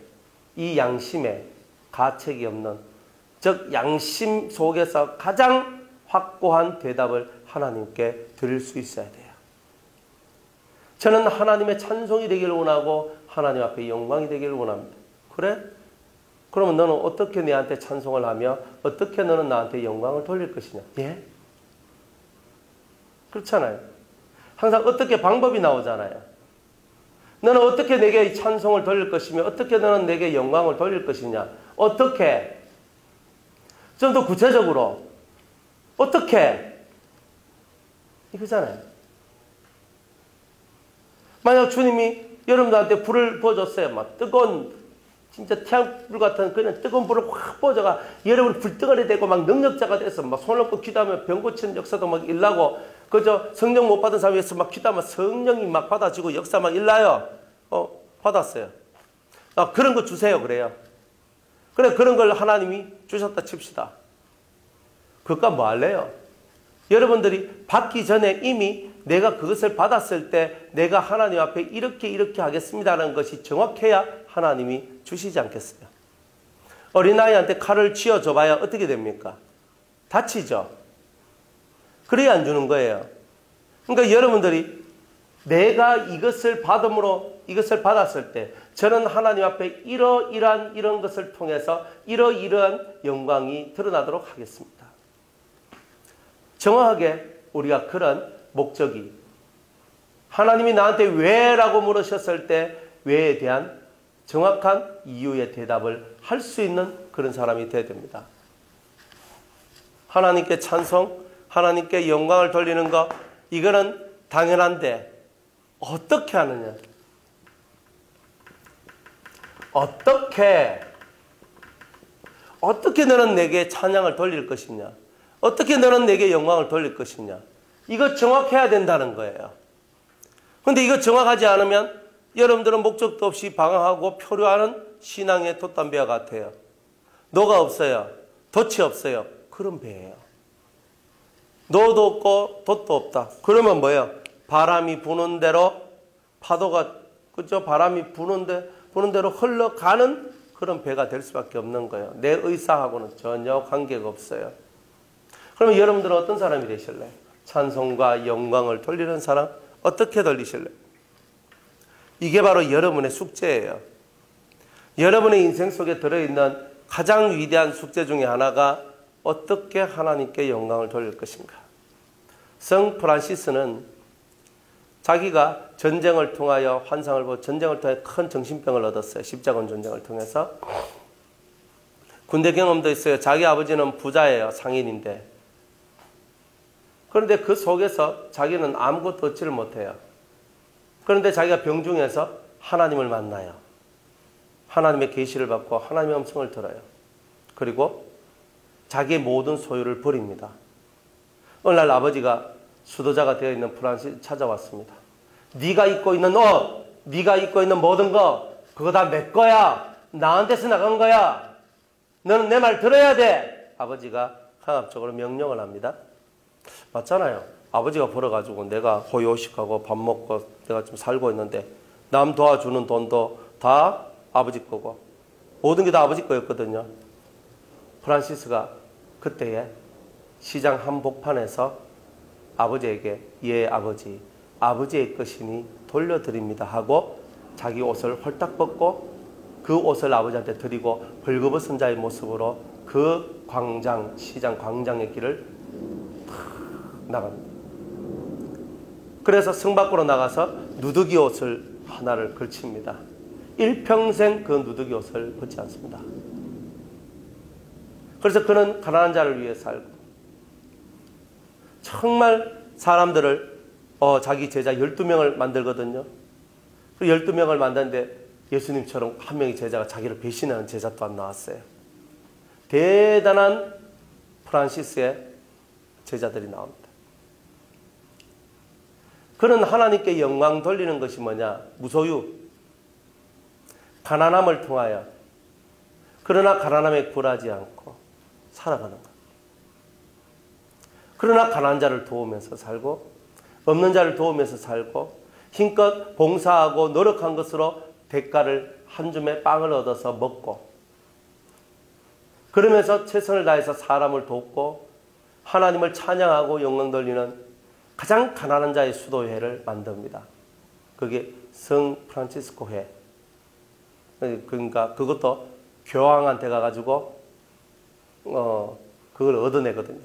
이 양심에 가책이 없는, 즉 양심 속에서 가장 확고한 대답을 하나님께 드릴 수 있어야 돼요. 저는 하나님의 찬송이 되기를 원하고 하나님 앞에 영광이 되기를 원합니다. 그래? 그러면 너는 어떻게 내한테 찬송을 하며 어떻게 너는 나한테 영광을 돌릴 것이냐? 예? 그렇잖아요. 항상 어떻게 방법이 나오잖아요. 너는 어떻게 내게 찬송을 돌릴 것이며 어떻게 너는 내게 영광을 돌릴 것이냐? 어떻게? 좀 더 구체적으로 어떻게? 이거잖아요. 만약 주님이 여러분들한테 불을 부어줬어요. 막 뜨거운 진짜 태양불 같은 그냥 뜨거운 불을 확 부어줘가 여러분 불덩어리 되고 막 능력자가 돼서 막 손을 얹고 기도하면 병 고치는 역사도 막 일나고 그저 성령 못 받은 사람에서 막 기도하면 성령이 막 받아지고 역사 막 일나요. 받았어요. 그런 거 주세요. 그래요. 그래 그런 걸 하나님이 주셨다 칩시다. 그것과 뭐 할래요? 여러분들이 받기 전에 이미 내가 그것을 받았을 때 내가 하나님 앞에 이렇게 하겠습니다라는 것이 정확해야 하나님이 주시지 않겠어요? 어린아이한테 칼을 쥐어줘봐야 어떻게 됩니까? 다치죠? 그래야 안 주는 거예요. 그러니까 여러분들이 내가 이것을 받았을 때 저는 하나님 앞에 이런 것을 통해서 이러이러한 영광이 드러나도록 하겠습니다. 정확하게 우리가 그런 목적이 하나님이 나한테 왜라고 물으셨을 때 왜에 대한 정확한 이유의 대답을 할 수 있는 그런 사람이 되어야 됩니다. 하나님께 찬송, 하나님께 영광을 돌리는 것 이거는 당연한데 어떻게 하느냐? 어떻게 너는 내게 찬양을 돌릴 것이냐? 어떻게 너는 내게 영광을 돌릴 것이냐? 이거 정확해야 된다는 거예요. 그런데 이거 정확하지 않으면 여러분들은 목적도 없이 방황하고 표류하는 신앙의 돛담배와 같아요. 노가 없어요. 돛이 없어요. 그런 배예요. 노도 없고 돛도 없다. 그러면 뭐예요? 바람이 부는 대로 파도가 그죠? 바람이 부는 대로 흘러가는 그런 배가 될 수밖에 없는 거예요. 내 의사하고는 전혀 관계가 없어요. 그러면 여러분들은 어떤 사람이 되실래요? 찬송과 영광을 돌리는 사람? 어떻게 돌리실래요? 이게 바로 여러분의 숙제예요. 여러분의 인생 속에 들어있는 가장 위대한 숙제 중에 하나가 어떻게 하나님께 영광을 돌릴 것인가. 성 프란시스는 자기가 전쟁을 통하여 환상을 보고 전쟁을 통해 큰 정신병을 얻었어요. 십자군 전쟁을 통해서. 군대 경험도 있어요. 자기 아버지는 부자예요. 상인인데. 그런데 그 속에서 자기는 아무것도 얻지를 못해요. 그런데 자기가 병중에서 하나님을 만나요. 하나님의 계시를 받고 하나님의 음성을 들어요. 그리고 자기의 모든 소유를 버립니다. 어느 날 아버지가 수도자가 되어 있는 프란시스 찾아왔습니다. 네가 입고 있는 옷, 네가 입고 있는 모든 거 그거 다 내 거야. 나한테서 나간 거야. 너는 내 말 들어야 돼. 아버지가 강압적으로 명령을 합니다. 맞잖아요. 아버지가 벌어가지고 내가 호요식하고 밥 먹고 내가 좀 살고 있는데 남 도와주는 돈도 다 아버지 거고 모든 게 다 아버지 거였거든요. 프란시스가 그때에 시장 한복판에서 아버지에게 예 아버지, 아버지의 것이니 돌려드립니다 하고 자기 옷을 홀딱 벗고 그 옷을 아버지한테 드리고 벌거벗은 자의 모습으로 그 광장, 시장 광장의 길을 나갑니다. 그래서 성 밖으로 나가서 누더기 옷을 하나를 걸칩니다. 일평생 그 누더기 옷을 벗지 않습니다. 그래서 그는 가난한 자를 위해 살고 정말 사람들을 자기 제자 12명을 만들거든요. 그 12명을 만드는데 예수님처럼 한 명의 제자가 자기를 배신하는 제자 또한 나왔어요. 대단한 프란시스의 제자들이 나옵니다. 그는 하나님께 영광 돌리는 것이 뭐냐? 무소유, 가난함을 통하여 그러나 가난함에 굴하지 않고 살아가는 것. 그러나 가난한 자를 도우면서 살고 없는 자를 도우면서 살고 힘껏 봉사하고 노력한 것으로 대가를 한 줌의 빵을 얻어서 먹고 그러면서 최선을 다해서 사람을 돕고 하나님을 찬양하고 영광 돌리는 가장 가난한 자의 수도회를 만듭니다. 그게 성 프란치스코 회. 그러니까 그것도 교황한테 가가지고 그걸 얻어내거든요.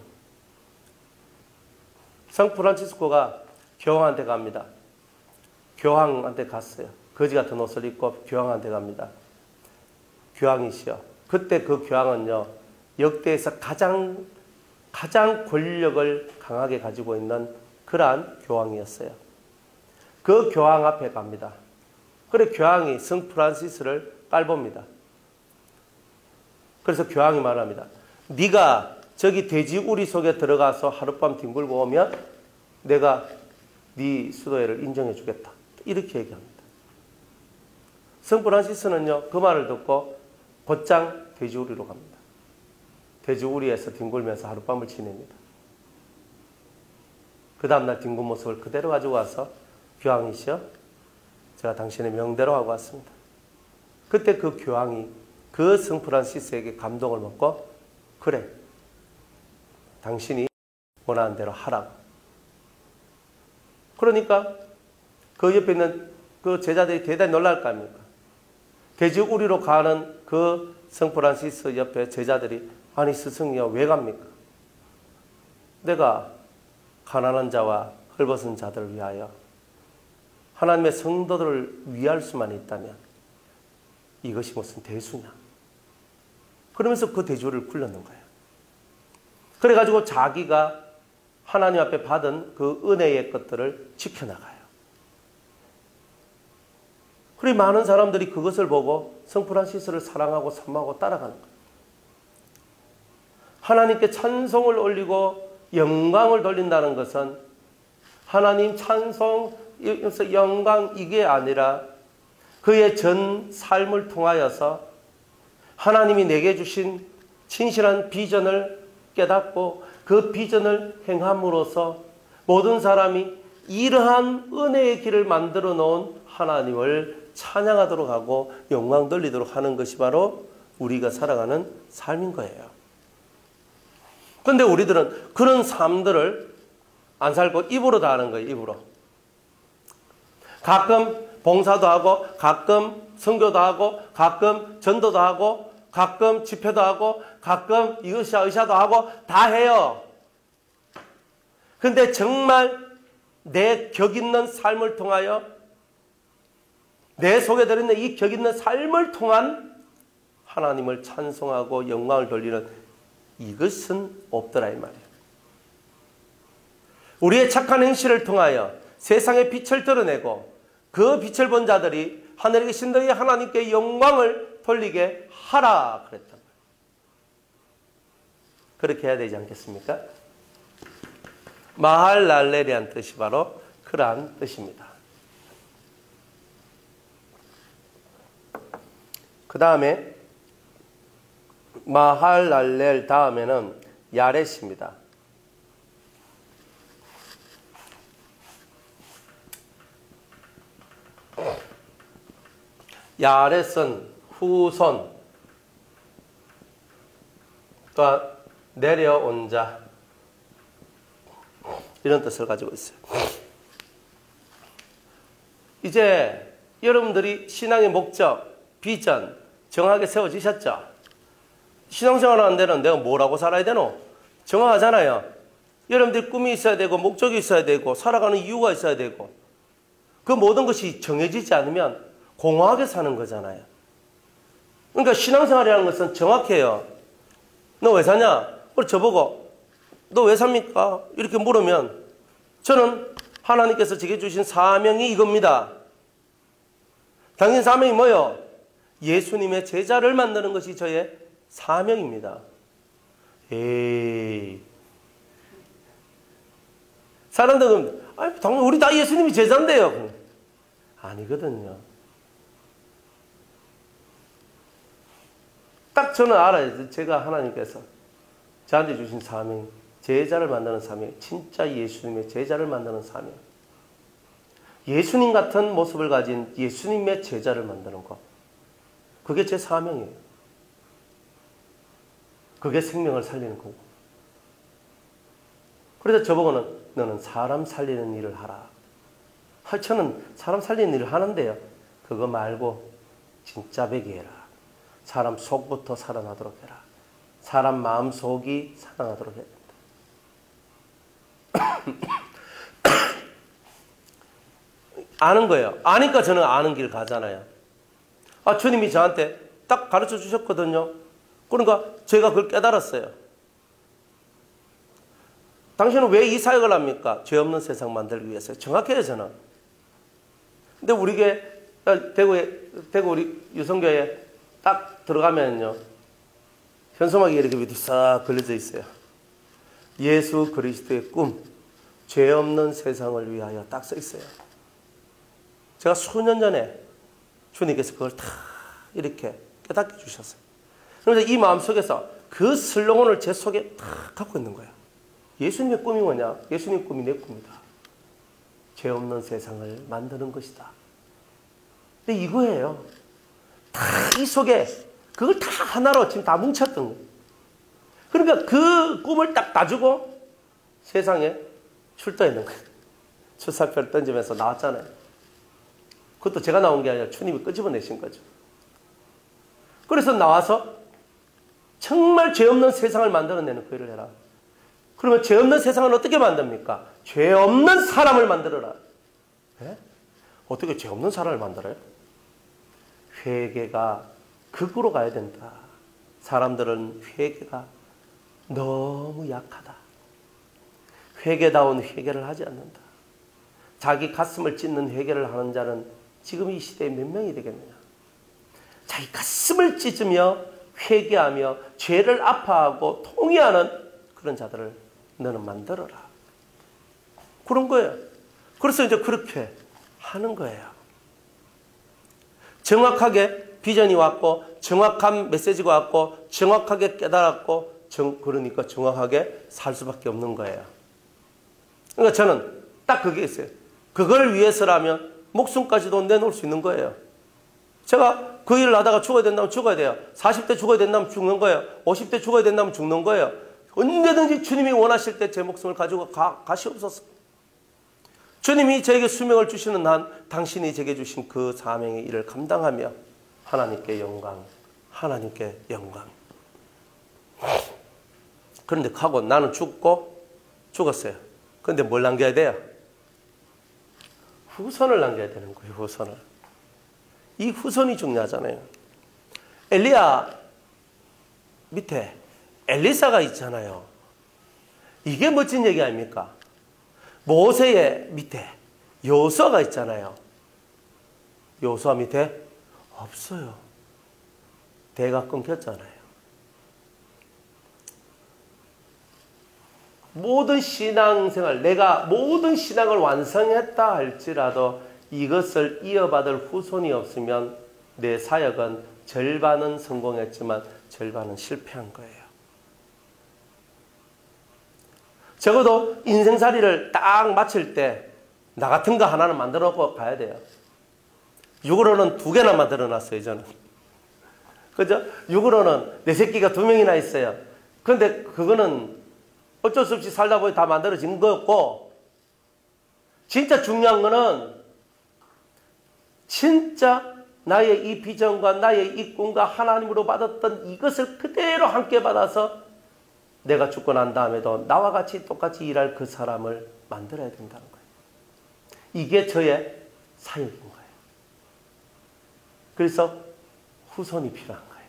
성 프란치스코가 교황한테 갑니다. 교황한테 갔어요. 거지 같은 옷을 입고 교황한테 갑니다. 교황이시여. 그때 그 교황은요, 역대에서 가장 권력을 강하게 가지고 있는 그러한 교황이었어요. 그 교황 앞에 갑니다. 그래 교황이 성 프란시스를 깔봅니다. 그래서 교황이 말합니다. 네가 저기 돼지 우리 속에 들어가서 하룻밤 뒹굴고 오면 내가 네 수도회를 인정해 주겠다. 이렇게 얘기합니다. 성 프란시스는요, 그 말을 듣고 곧장 돼지우리로 갑니다. 돼지우리에서 뒹굴면서 하룻밤을 지냅니다. 그 다음날 뒹군 모습을 그대로 가지고 와서 교황이시여, 제가 당신의 명대로 하고 왔습니다. 그때 그 교황이 그 성 프란시스에게 감동을 먹고 그래, 당신이 원하는 대로 하라고. 그러니까 그 옆에 있는 그 제자들이 대단히 놀랄 거 아닙니까? 돼지우리로 가는 그 성 프란시스 옆에 제자들이 아니 스승이여 왜 갑니까? 내가 가난한 자와 헐벗은 자들을 위하여 하나님의 성도들을 위할 수만 있다면 이것이 무슨 대수냐? 그러면서 그 돼지우리를 굴렸는 거예요. 그래가지고 자기가 하나님 앞에 받은 그 은혜의 것들을 지켜나가요. 그래 많은 사람들이 그것을 보고 성 프란시스를 사랑하고 섬하고 따라가는 거예요. 하나님께 찬송을 올리고 영광을 돌린다는 것은 하나님 찬송, 영광 이게 아니라 그의 전 삶을 통하여서 하나님이 내게 주신 진실한 비전을 깨닫고 그 비전을 행함으로써 모든 사람이 이러한 은혜의 길을 만들어 놓은 하나님을 찬양하도록 하고 영광 돌리도록 하는 것이 바로 우리가 살아가는 삶인 거예요. 그런데 우리들은 그런 삶들을 안 살고 입으로 다 하는 거예요. 입으로. 가끔 봉사도 하고, 가끔 선교도 하고, 가끔 전도도 하고, 가끔 집회도 하고, 가끔 이것이야 의샤도 하고 다 해요. 근데 정말 내 격 있는 삶을 통하여, 내 속에 들어있는 이 격 있는 삶을 통한 하나님을 찬송하고 영광을 돌리는 이것은 없더라 이 말이에요. 우리의 착한 행실을 통하여 세상의 빛을 드러내고 그 빛을 본 자들이 하늘에 계신 너희 하나님께 영광을 돌리게 하라 그랬단 말이에요. 그렇게 해야 되지 않겠습니까? 마할랄렐이란 뜻이 바로 그러한 뜻입니다. 그 다음에 마할랄렐 다음에는 야렛입니다. 야렛은 후손, 또한 내려온 자, 이런 뜻을 가지고 있어요. 이제 여러분들이 신앙의 목적, 비전 정확하게 세워지셨죠? 신앙생활 하는 데는 내가 뭐라고 살아야 되노? 정확하잖아요. 여러분들 꿈이 있어야 되고 목적이 있어야 되고 살아가는 이유가 있어야 되고 그 모든 것이 정해지지 않으면 공허하게 사는 거잖아요. 그러니까 신앙생활이라는 것은 정확해요. 너 왜 사냐? 그리고 저보고 너 왜 삽니까? 이렇게 물으면 저는 하나님께서 제게 주신 사명이 이겁니다. 당신 사명이 뭐요? 예수님의 제자를 만드는 것이 저의 사명입니다. 에이. 사람들은 당연 우리 다 예수님이 제자인데요. 아니거든요. 딱 저는 알아요. 제가 하나님께서 저한테 주신 사명, 제자를 만드는 사명, 진짜 예수님의 제자를 만드는 사명. 예수님 같은 모습을 가진 예수님의 제자를 만드는 것. 그게 제 사명이에요. 그게 생명을 살리는 거고. 그래서 저보고는 너는 사람 살리는 일을 하라. 저는 사람 살리는 일을 하는데요. 그거 말고 진짜 배기해라. 사람 속부터 살아나도록 해라. 사람 마음 속이 살아나도록 해야 된다. 아는 거예요. 아니까 저는 아는 길 가잖아요. 주님이 저한테 딱 가르쳐 주셨거든요. 그러니까 제가 그걸 깨달았어요. 당신은 왜 이 사역을 합니까? 죄 없는 세상 만들기 위해서요. 정확해요, 저는. 근데 우리 교회, 대구 우리 유성교회에 딱 들어가면요. 현수막이 이렇게 밑에 싹 걸려져 있어요. 예수 그리스도의 꿈, 죄 없는 세상을 위하여 딱 써 있어요. 제가 수년 전에 주님께서 그걸 다 이렇게 깨닫게 주셨어요. 그래서 이 마음속에서 그 슬로건을 제 속에 다 갖고 있는 거예요. 예수님의 꿈이 뭐냐? 예수님의 꿈이 내 꿈이다. 죄 없는 세상을 만드는 것이다. 근데 이거예요. 다 이 속에 그걸 다 하나로 지금 다 뭉쳤던 거예요. 그러니까 그 꿈을 딱 놔주고 세상에 출두했는 거예요. 출사표를 던지면서 나왔잖아요. 그것도 제가 나온 게 아니라 주님이 끄집어내신 거죠. 그래서 나와서 정말 죄 없는 세상을 만들어내는 그 일을 해라. 그러면 죄 없는 세상을 어떻게 만듭니까? 죄 없는 사람을 만들어라. 네? 어떻게 죄 없는 사람을 만들어요? 회개가 극으로 가야 된다. 사람들은 회개가 너무 약하다. 회개다운 회개를 하지 않는다. 자기 가슴을 찢는 회개를 하는 자는 지금 이 시대에 몇 명이 되겠느냐. 자기 가슴을 찢으며 회개하며 죄를 아파하고 통회하는 그런 자들을 너는 만들어라. 그런 거예요. 그래서 이제 그렇게 하는 거예요. 정확하게 비전이 왔고 정확한 메시지가 왔고 정확하게 깨달았고 그러니까 정확하게 살 수밖에 없는 거예요. 그러니까 저는 딱 그게 있어요. 그걸 위해서라면 목숨까지도 내놓을 수 있는 거예요. 제가 그 일을 하다가 죽어야 된다면 죽어야 돼요. 40대 죽어야 된다면 죽는 거예요. 50대 죽어야 된다면 죽는 거예요. 언제든지 주님이 원하실 때 제 목숨을 가지고 가시옵소서. 주님이 저에게 수명을 주시는 한 당신이 제게 주신 그 사명의 일을 감당하며 하나님께 영광, 하나님께 영광. 그런데 하고 나는 죽었어요. 그런데 뭘 남겨야 돼요? 후손을 남겨야 되는 거예요. 후손을. 이 후손이 중요하잖아요. 엘리야 밑에 엘리사가 있잖아요. 이게 멋진 얘기 아닙니까? 모세의 밑에 여호수아가 있잖아요. 여호수아 밑에 없어요. 대가 끊겼잖아요. 모든 신앙생활, 내가 모든 신앙을 완성했다 할지라도 이것을 이어받을 후손이 없으면 내 사역은 절반은 성공했지만 절반은 실패한 거예요. 적어도 인생살이를 딱 마칠 때 나 같은 거 하나는 만들어 놓고 가야 돼요. 육으로는 2개나 만들어 놨어요, 저는. 그죠? 육으로는 내 새끼가 2명이나 있어요. 그런데 그거는 어쩔 수 없이 살다 보니 다 만들어진 거였고, 진짜 중요한 거는 진짜 나의 이 비전과 나의 이 꿈과 하나님으로 받았던 이것을 그대로 함께 받아서 내가 죽고 난 다음에도 나와 같이 똑같이 일할 그 사람을 만들어야 된다는 거예요. 이게 저의 사역인 거예요. 그래서 후손이 필요한 거예요.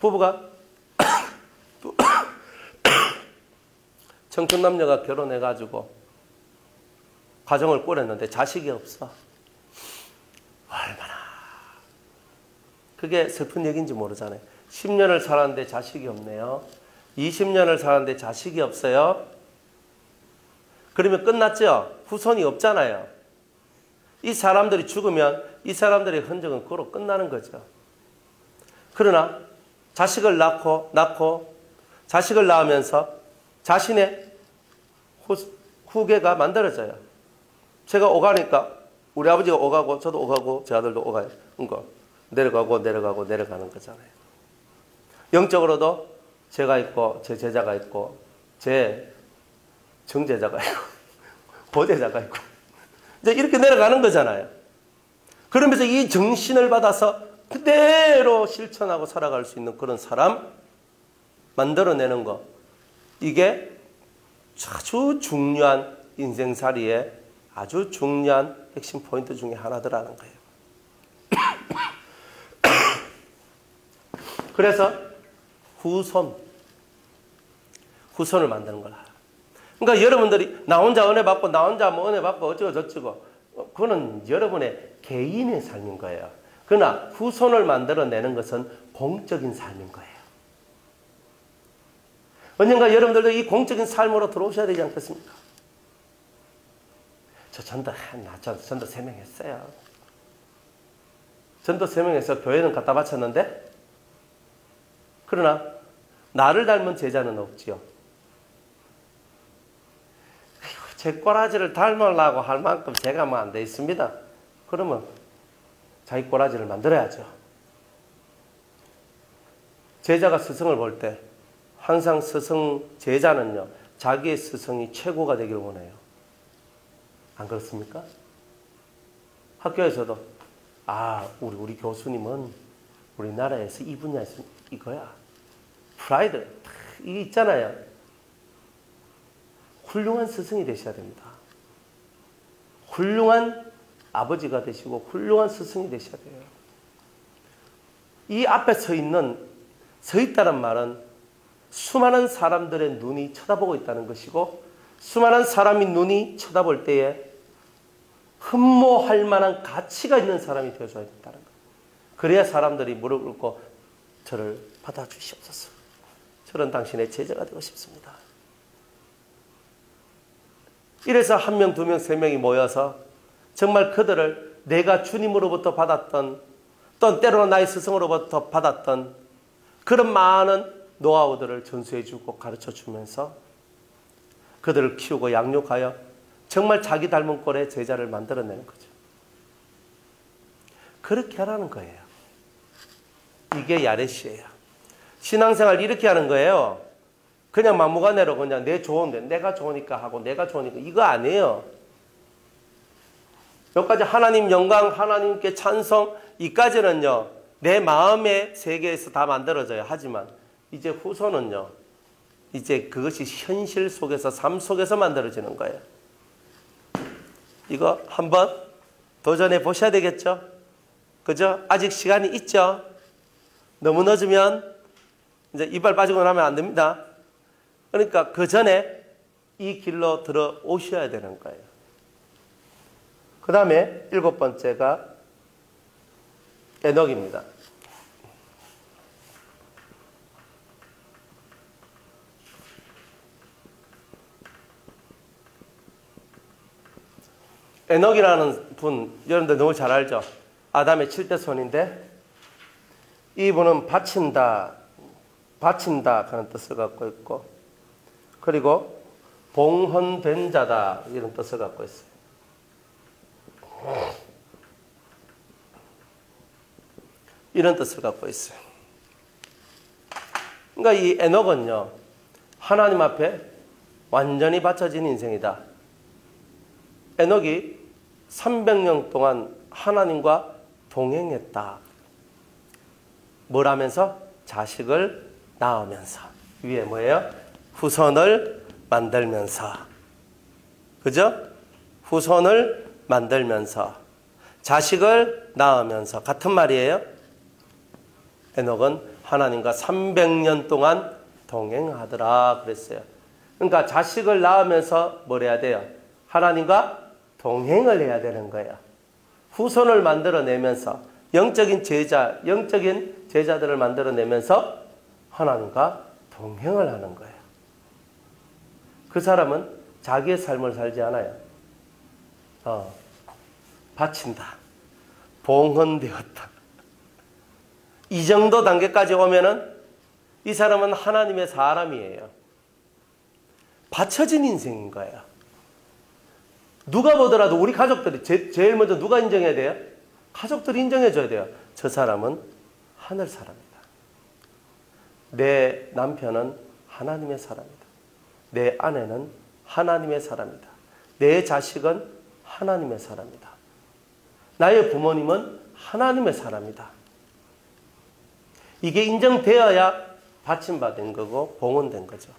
부부가 청춘 남녀가 결혼해가지고 가정을 꾸렸는데 자식이 없어. 얼마나 그게 슬픈 얘기인지 모르잖아요. 10년을 살았는데 자식이 없네요. 20년을 살았는데 자식이 없어요. 그러면 끝났죠? 후손이 없잖아요. 이 사람들이 죽으면 이 사람들의 흔적은 그로 끝나는 거죠. 그러나 자식을 낳고 자식을 낳으면서 자신의 후계가 만들어져요. 제가 오가니까 우리 아버지가 오가고 저도 오가고 제 아들도 오가요. 그러니까 내려가는 거잖아요. 영적으로도 제가 있고 제 제자가 있고 제 정제자가 있고 보제자가 있고 이제 이렇게 내려가는 거잖아요. 그러면서 이 정신을 받아서 그대로 실천하고 살아갈 수 있는 그런 사람 만들어내는 거, 이게 아주 중요한 인생살이의 아주 중요한 핵심 포인트 중에 하나더라는 거예요. 그래서 후손을 만드는 거라. 그러니까 여러분들이 나 혼자 은혜 받고 나 혼자 뭐 은혜 받고 어쩌고 저쩌고, 그거는 여러분의 개인의 삶인 거예요. 그러나 후손을 만들어내는 것은 공적인 삶인 거예요. 언젠가 여러분들도 이 공적인 삶으로 들어오셔야 되지 않겠습니까? 저 전도 3명 했어요. 전도 3명 해서 교회는 갖다 바쳤는데, 그러나 나를 닮은 제자는 없지요. 제 꼬라지를 닮으려고 할 만큼 제가 뭐 안 돼 있습니다. 그러면 자기 꼬라지를 만들어야죠. 제자가 스승을 볼 때 항상 제자는요, 자기의 스승이 최고가 되기를 원해요. 안 그렇습니까? 학교에서도 우리 교수님은 우리나라에서 이 분야에서 이거야. 프라이드 이게 있잖아요. 훌륭한 스승이 되셔야 됩니다. 훌륭한 아버지가 되시고 훌륭한 스승이 되셔야 돼요. 이 앞에 서 있다는 말은 수많은 사람들의 눈이 쳐다보고 있다는 것이고, 수많은 사람이 눈이 쳐다볼 때에 흠모할 만한 가치가 있는 사람이 되어줘야 된다는 거예요. 그래야 사람들이 무릎 꿇고 저를 받아주시옵소서. 저는 당신의 제자가 되고 싶습니다. 이래서 1명, 2명, 3명이 모여서 정말 그들을 내가 주님으로부터 받았던, 또는 때로는 나의 스승으로부터 받았던 그런 많은 노하우들을 전수해주고 가르쳐주면서 그들을 키우고 양육하여 정말 자기 닮은 꼴의 제자를 만들어내는 거죠. 그렇게 하라는 거예요. 이게 야레시예요. 신앙생활 이렇게 하는 거예요. 그냥 막무가내로 그냥 내 좋은데 내가 좋으니까 하고 내가 좋으니까 이거 아니에요. 여기까지 하나님 영광, 하나님께 찬송, 이까지는요 내 마음의 세계에서 다 만들어져요. 하지만 이제 후손은요 이제 그것이 현실 속에서 삶 속에서 만들어지는 거예요. 이거 한번 도전해 보셔야 되겠죠? 그죠? 아직 시간이 있죠? 너무 늦으면 이제 이빨 빠지고 나면 안 됩니다. 그러니까 그 전에 이 길로 들어오셔야 되는 거예요. 그 다음에 7번째가 에녹입니다. 에녹이라는 분, 여러분들 너무 잘 알죠? 아담의 7대 손인데 이분은 바친다 그런 뜻을 갖고 있고, 그리고 봉헌된 자다 이런 뜻을 갖고 있어요. 이런 뜻을 갖고 있어요. 그러니까 이 에녹은요 하나님 앞에 완전히 바쳐진 인생이다. 에녹이 300년 동안 하나님과 동행했다. 뭘 하면서? 자식을 낳으면서. 위에 뭐예요? 후손을 만들면서. 그죠? 후손을 만들면서 자식을 낳으면서. 같은 말이에요. 에녹은 하나님과 300년 동안 동행하더라 그랬어요. 그러니까 자식을 낳으면서 뭘 해야 돼요? 하나님과 동행을 해야 되는 거예요. 후손을 만들어내면서 영적인 제자들을 만들어내면서 하나님과 동행을 하는 거예요. 그 사람은 자기의 삶을 살지 않아요. 바친다. 봉헌되었다. 이 정도 단계까지 오면은 이 사람은 하나님의 사람이에요. 바쳐진 인생인 거예요. 누가 보더라도 우리 가족들이 제일 먼저 누가 인정해야 돼요? 가족들이 인정해줘야 돼요. 저 사람은 하늘 사람이다. 내 남편은 하나님의 사람이다. 내 아내는 하나님의 사람이다. 내 자식은 하나님의 사람이다. 나의 부모님은 하나님의 사람이다. 이게 인정되어야 받침받은 거고 봉헌된 거죠.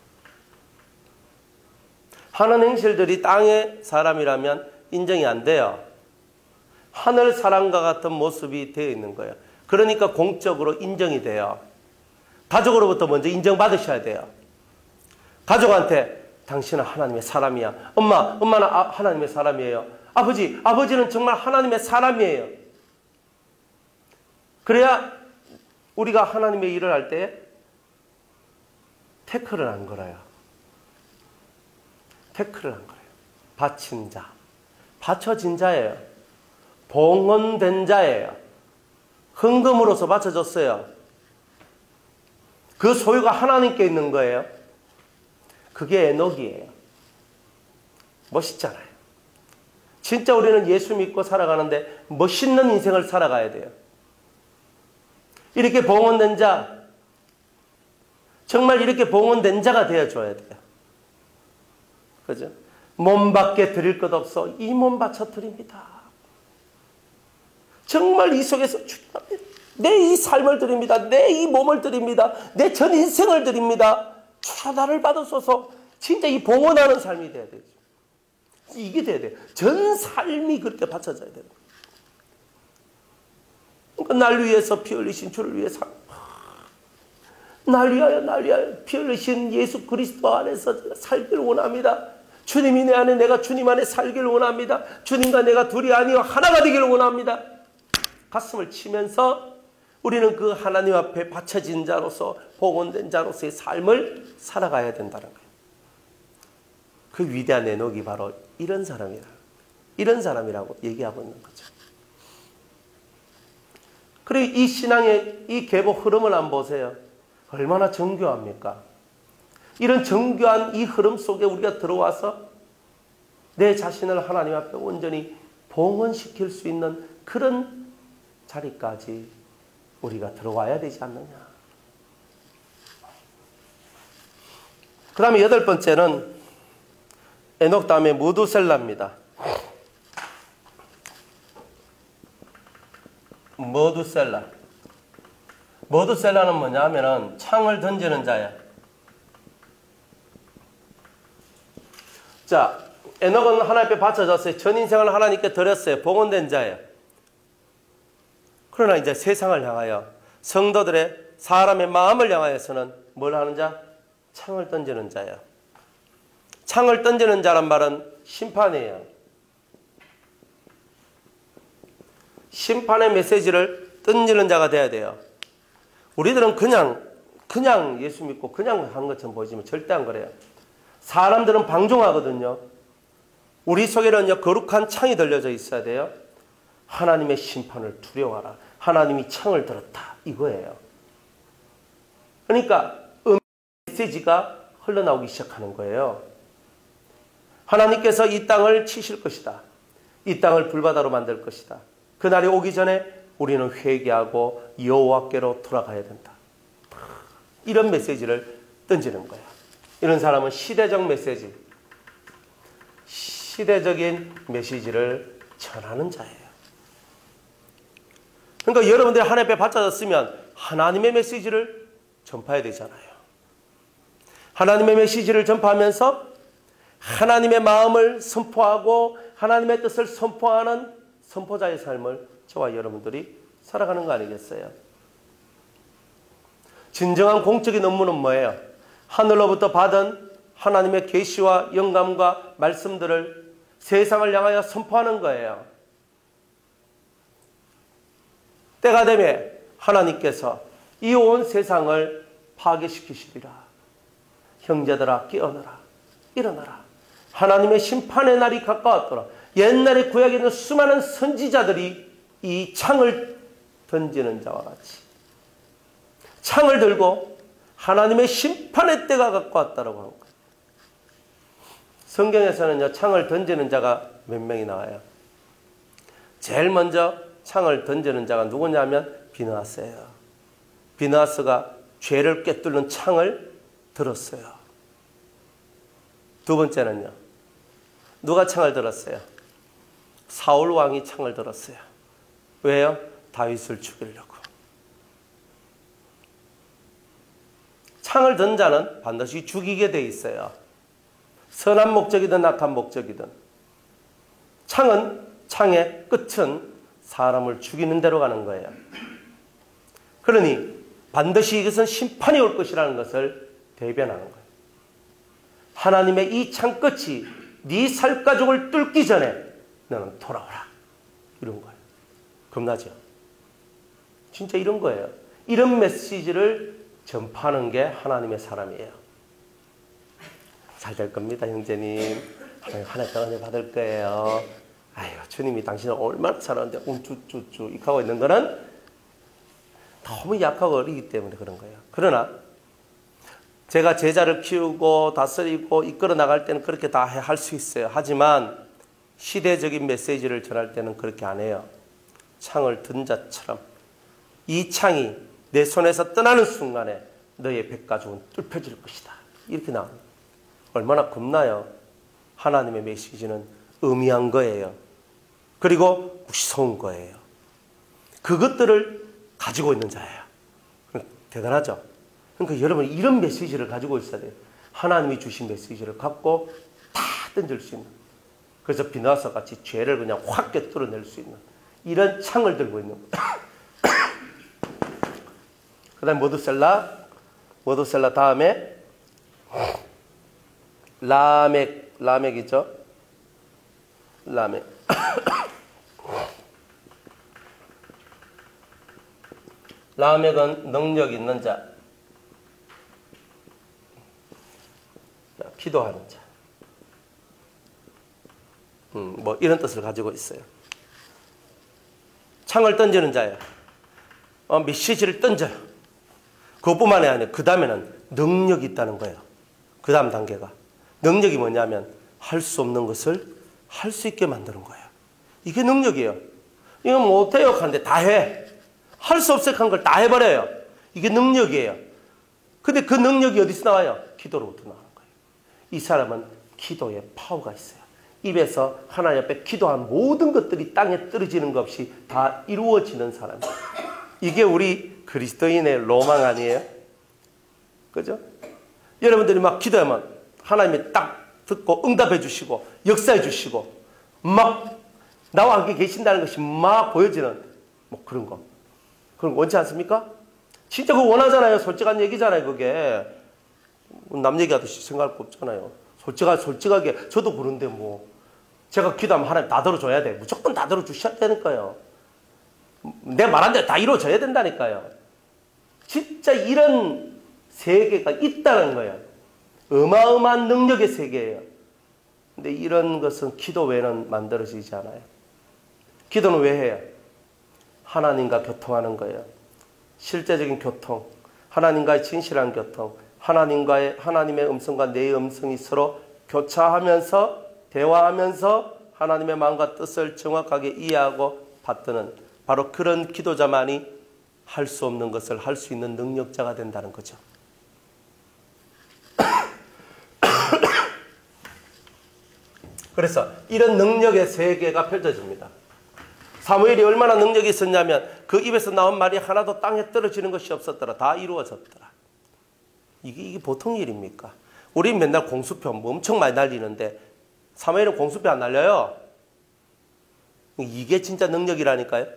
하는 행실들이 땅의 사람이라면 인정이 안 돼요. 하늘 사람과 같은 모습이 되어 있는 거예요. 그러니까 공적으로 인정이 돼요. 가족으로부터 먼저 인정받으셔야 돼요. 가족한테 당신은 하나님의 사람이야. 엄마는 하나님의 사람이에요. 아버지는 정말 하나님의 사람이에요. 그래야 우리가 하나님의 일을 할 때 태클을 안 걸어요. 태클을 안 걸어요. 바친 자, 바쳐진 자예요. 봉헌된 자예요. 헌금으로서 바쳐졌어요. 그 소유가 하나님께 있는 거예요. 그게 에녹이에요. 멋있잖아요. 진짜 우리는 예수 믿고 살아가는데 멋있는 인생을 살아가야 돼요. 이렇게 봉헌된 자, 정말 이렇게 봉헌된 자가 되어줘야 돼요. 그죠? 몸밖에 드릴 것 없어. 이 몸 바쳐 드립니다. 정말 이 속에서 내 이 삶을 드립니다. 내 이 몸을 드립니다. 내 전 인생을 드립니다. 주여 나를 받으소서. 진짜 이 봉헌하는 삶이 돼야 되죠. 이게 돼야 돼요. 전 삶이 그렇게 바쳐져야 돼요. 그러니까 날 위해서 피 흘리신 주를 위해서 날 위하여 피 흘리신 예수 그리스도 안에서 살기를 원합니다. 주님이 내 안에 내가 주님 안에 살기를 원합니다. 주님과 내가 둘이 아니요 하나가 되기를 원합니다. 가슴을 치면서 우리는 그 하나님 앞에 바쳐진 자로서 봉헌된 자로서의 삶을 살아가야 된다는 거예요. 그 위대한 에녹이 바로 이런 사람이라고 얘기하고 있는 거죠. 그리고 이 신앙의 이 계보 흐름을 한번 보세요. 얼마나 정교합니까? 이런 정교한 이 흐름 속에 우리가 들어와서 내 자신을 하나님 앞에 온전히 봉헌시킬 수 있는 그런 자리까지 우리가 들어와야 되지 않느냐. 그 다음에 8번째는 에녹 다음에 무두셀라입니다. 머두셀라는 뭐냐 하면은 창을 던지는 자야. 자, 에녹은 하나님 앞에 바쳐졌어요. 전 인생을 하나님께 드렸어요. 복원된 자예요. 그러나 이제 세상을 향하여 성도들의 사람의 마음을 향하여서는 뭘 하는 자? 창을 던지는 자예요. 창을 던지는 자란 말은 심판이에요. 심판의 메시지를 던지는 자가 돼야 돼요. 우리들은 그냥 예수 믿고 그냥 하는 것처럼 보이지만 절대 안 그래요. 사람들은 방종하거든요. 우리 속에는요, 거룩한 창이 들려져 있어야 돼요. 하나님의 심판을 두려워하라. 하나님이 창을 들었다. 이거예요. 그러니까 메시지가 흘러나오기 시작하는 거예요. 하나님께서 이 땅을 치실 것이다. 이 땅을 불바다로 만들 것이다. 그날이 오기 전에 우리는 회개하고 여호와께로 돌아가야 된다. 이런 메시지를 던지는 거예요. 이런 사람은 시대적 메시지, 시대적인 메시지를 전하는 자예요. 그러니까 여러분들이 하나님 앞에 바쳐졌으면 하나님의 메시지를 전파해야 되잖아요. 하나님의 메시지를 전파하면서 하나님의 마음을 선포하고 하나님의 뜻을 선포하는 선포자의 삶을 저와 여러분들이 살아가는 거 아니겠어요? 진정한 공적인 업무는 뭐예요? 하늘로부터 받은 하나님의 계시와 영감과 말씀들을 세상을 향하여 선포하는 거예요. 때가 되면 하나님께서 이 온 세상을 파괴시키시리라. 형제들아 깨어나라. 일어나라. 하나님의 심판의 날이 가까웠더라. 옛날에 구약에 있는 수많은 선지자들이 이 창을 던지는 자와 같이 창을 들고 하나님의 심판의 때가 가까웠다라고 한 거예요. 성경에서는요, 창을 던지는 자가 몇 명이 나와요. 제일 먼저 창을 던지는 자가 누구냐면 비느하스예요. 비느하스가 죄를 꿰뚫는 창을 들었어요. 두 번째는요, 누가 창을 들었어요? 사울 왕이 창을 들었어요. 왜요? 다윗을 죽이려고. 창을 든 자는 반드시 죽이게 돼 있어요. 선한 목적이든 악한 목적이든. 창의 끝은 사람을 죽이는 대로 가는 거예요. 그러니 반드시 이것은 심판이 올 것이라는 것을 대변하는 거예요. 하나님의 이 창 끝이 네 살가죽을 뚫기 전에 너는 돌아오라. 이런 거예요. 겁나죠? 진짜 이런 거예요. 이런 메시지를 전파하는 게 하나님의 사람이에요. 잘 될 겁니다, 형제님. 하나님 은혜 받을 거예요. 아유, 주님이 당신을 얼마나 사랑하는데 쭈쭈쭈 이렇게 하고 있는 거는 너무 약하고 어리기 때문에 그런 거예요. 그러나 제가 제자를 키우고 다스리고 이끌어 나갈 때는 그렇게 다 할 수 있어요. 하지만 시대적인 메시지를 전할 때는 그렇게 안 해요. 창을 든 자처럼 이 창이 내 손에서 떠나는 순간에 너의 백가죽은 뚫혀질 것이다. 이렇게 나옵니다. 얼마나 겁나요? 하나님의 메시지는 의미한 거예요. 그리고 무서운 거예요. 그것들을 가지고 있는 자예요. 대단하죠? 그러니까 여러분 이런 메시지를 가지고 있어야 돼요. 하나님이 주신 메시지를 갖고 다 던질 수 있는. 그래서 비느하스 같이 죄를 그냥 확 꿰뚫어낼 수 있는 이런 창을 들고 있는 거예요. 그 다음에 머두셀라 다음에 라멕이죠. 라멕. 라멕은 능력 있는 자. 기도하는 자. 뭐 이런 뜻을 가지고 있어요. 창을 던지는 자예요. 메시지를 던져요. 그것뿐만이 아니라 그 다음에는 능력이 있다는 거예요. 그 다음 단계가. 능력이 뭐냐면 할 수 없는 것을 할 수 있게 만드는 거예요. 이게 능력이에요. 이거 못해요 하는데 다 해. 할 수 없을 한 걸 다 해버려요. 이게 능력이에요. 근데 그 능력이 어디서 나와요? 기도로부터 나오는 거예요. 이 사람은 기도에 파워가 있어요. 입에서 하나님 앞에 기도한 모든 것들이 땅에 떨어지는 것 없이 다 이루어지는 사람이에요. 이게 우리 그리스도인의 로망 아니에요? 그죠? 여러분들이 막 기도하면 하나님이 딱 듣고 응답해 주시고 역사해 주시고 막 나와 함께 계신다는 것이 막 보여지는 뭐 그런 거. 그런 거 원치 않습니까? 진짜 그거 원하잖아요. 솔직한 얘기잖아요. 그게 남 얘기하듯이 생각할 거 없잖아요. 솔직하게 저도 그런데 뭐 제가 기도하면 하나님 다 들어줘야 돼. 무조건 다 들어주셔야 되니까요. 내 말한 대로 다 이루어져야 된다니까요. 진짜 이런 세계가 있다는 거예요. 어마어마한 능력의 세계예요. 근데 이런 것은 기도 외에는 만들어지지 않아요. 기도는 왜 해요? 하나님과 교통하는 거예요. 실제적인 교통, 하나님과의 진실한 교통, 하나님의 음성과 내 음성이 서로 교차하면서 대화하면서 하나님의 마음과 뜻을 정확하게 이해하고 받드는 바로 그런 기도자만이 할 수 없는 것을 할 수 있는 능력자가 된다는 거죠. 그래서 이런 능력의 세계가 펼쳐집니다. 사무엘이 얼마나 능력이 있었냐면 그 입에서 나온 말이 하나도 땅에 떨어지는 것이 없었더라. 다 이루어졌더라. 이게 보통 일입니까? 우리 맨날 공수표 뭐 엄청 많이 날리는데 사무엘은 공수표 안 날려요. 이게 진짜 능력이라니까요.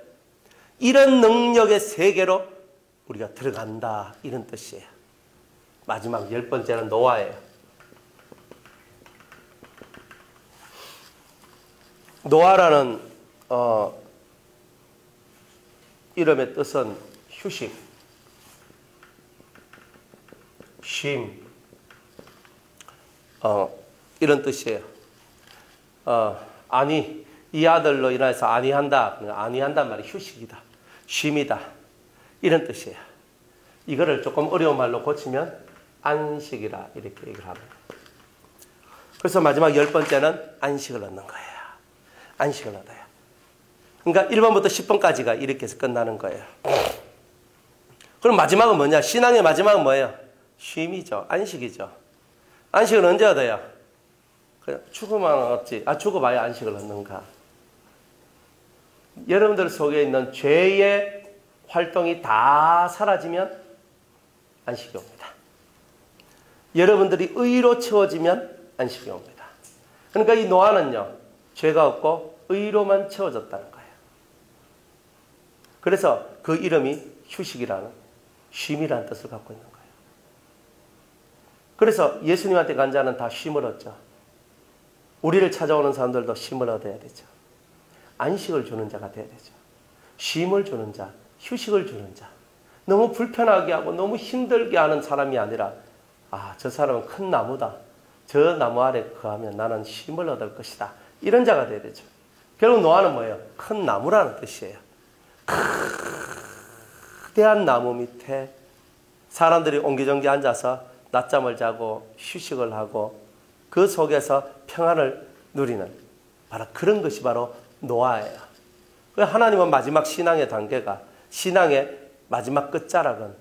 이런 능력의 세계로 우리가 들어간다 이런 뜻이에요. 마지막 10번째는 노아예요. 노아라는 이름의 뜻은 휴식, 쉼, 이런 뜻이에요. 아니, 이 아들로 인해서 아니한다. 아니한단 말이 휴식이다, 쉼이다, 이런 뜻이에요. 이거를 조금 어려운 말로 고치면 안식이라 이렇게 얘기를 합니다. 그래서 마지막 10번째는 안식을 얻는 거예요. 안식을 얻어요. 그러니까 1번부터 10번까지가 이렇게 해서 끝나는 거예요. 그럼 마지막은 뭐냐? 신앙의 마지막은 뭐예요? 쉼이죠. 안식이죠. 안식은 언제 얻어요? 그냥 죽으면 얻지. 죽어봐야 안식을 얻는가? 여러분들 속에 있는 죄의 활동이 다 사라지면 안식이 옵니다. 여러분들이 의로 채워지면 안식이 옵니다. 그러니까 이 노아는요, 죄가 없고 의로만 채워졌다는 거예요. 그래서 그 이름이 휴식이라는, 쉼이라는 뜻을 갖고 있는 거예요. 그래서 예수님한테 간 자는 다 쉼을 얻죠. 우리를 찾아오는 사람들도 쉼을 얻어야 되죠. 안식을 주는 자가 돼야 되죠. 쉼을 주는 자, 휴식을 주는 자. 너무 불편하게 하고 너무 힘들게 하는 사람이 아니라 저 사람은 큰 나무다. 저 나무 아래 거하면 나는 쉼을 얻을 것이다. 이런 자가 돼야 되죠. 결국 노아는 뭐예요? 큰 나무라는 뜻이에요. 거대한 나무 밑에 사람들이 옹기종기 앉아서 낮잠을 자고 휴식을 하고 그 속에서 평안을 누리는 바로 그런 것이 바로 노아예요. 하나님은 마지막 신앙의 단계가, 신앙의 마지막 끝자락은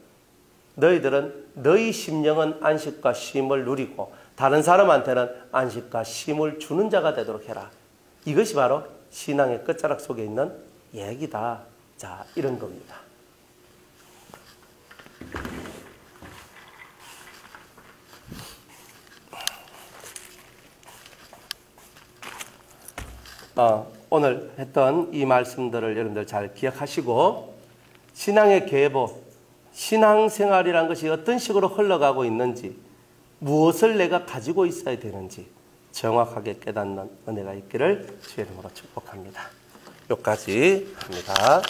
너희들은 너희 심령은 안식과 쉼을 누리고 다른 사람한테는 안식과 쉼을 주는 자가 되도록 해라. 이것이 바로 신앙의 끝자락 속에 있는 얘기다. 자, 이런 겁니다. 오늘 했던 이 말씀들을 여러분들 잘 기억하시고 신앙의 계보, 신앙생활이란 것이 어떤 식으로 흘러가고 있는지, 무엇을 내가 가지고 있어야 되는지 정확하게 깨닫는 은혜가 있기를 주의 이름으로 축복합니다. 여기까지 합니다.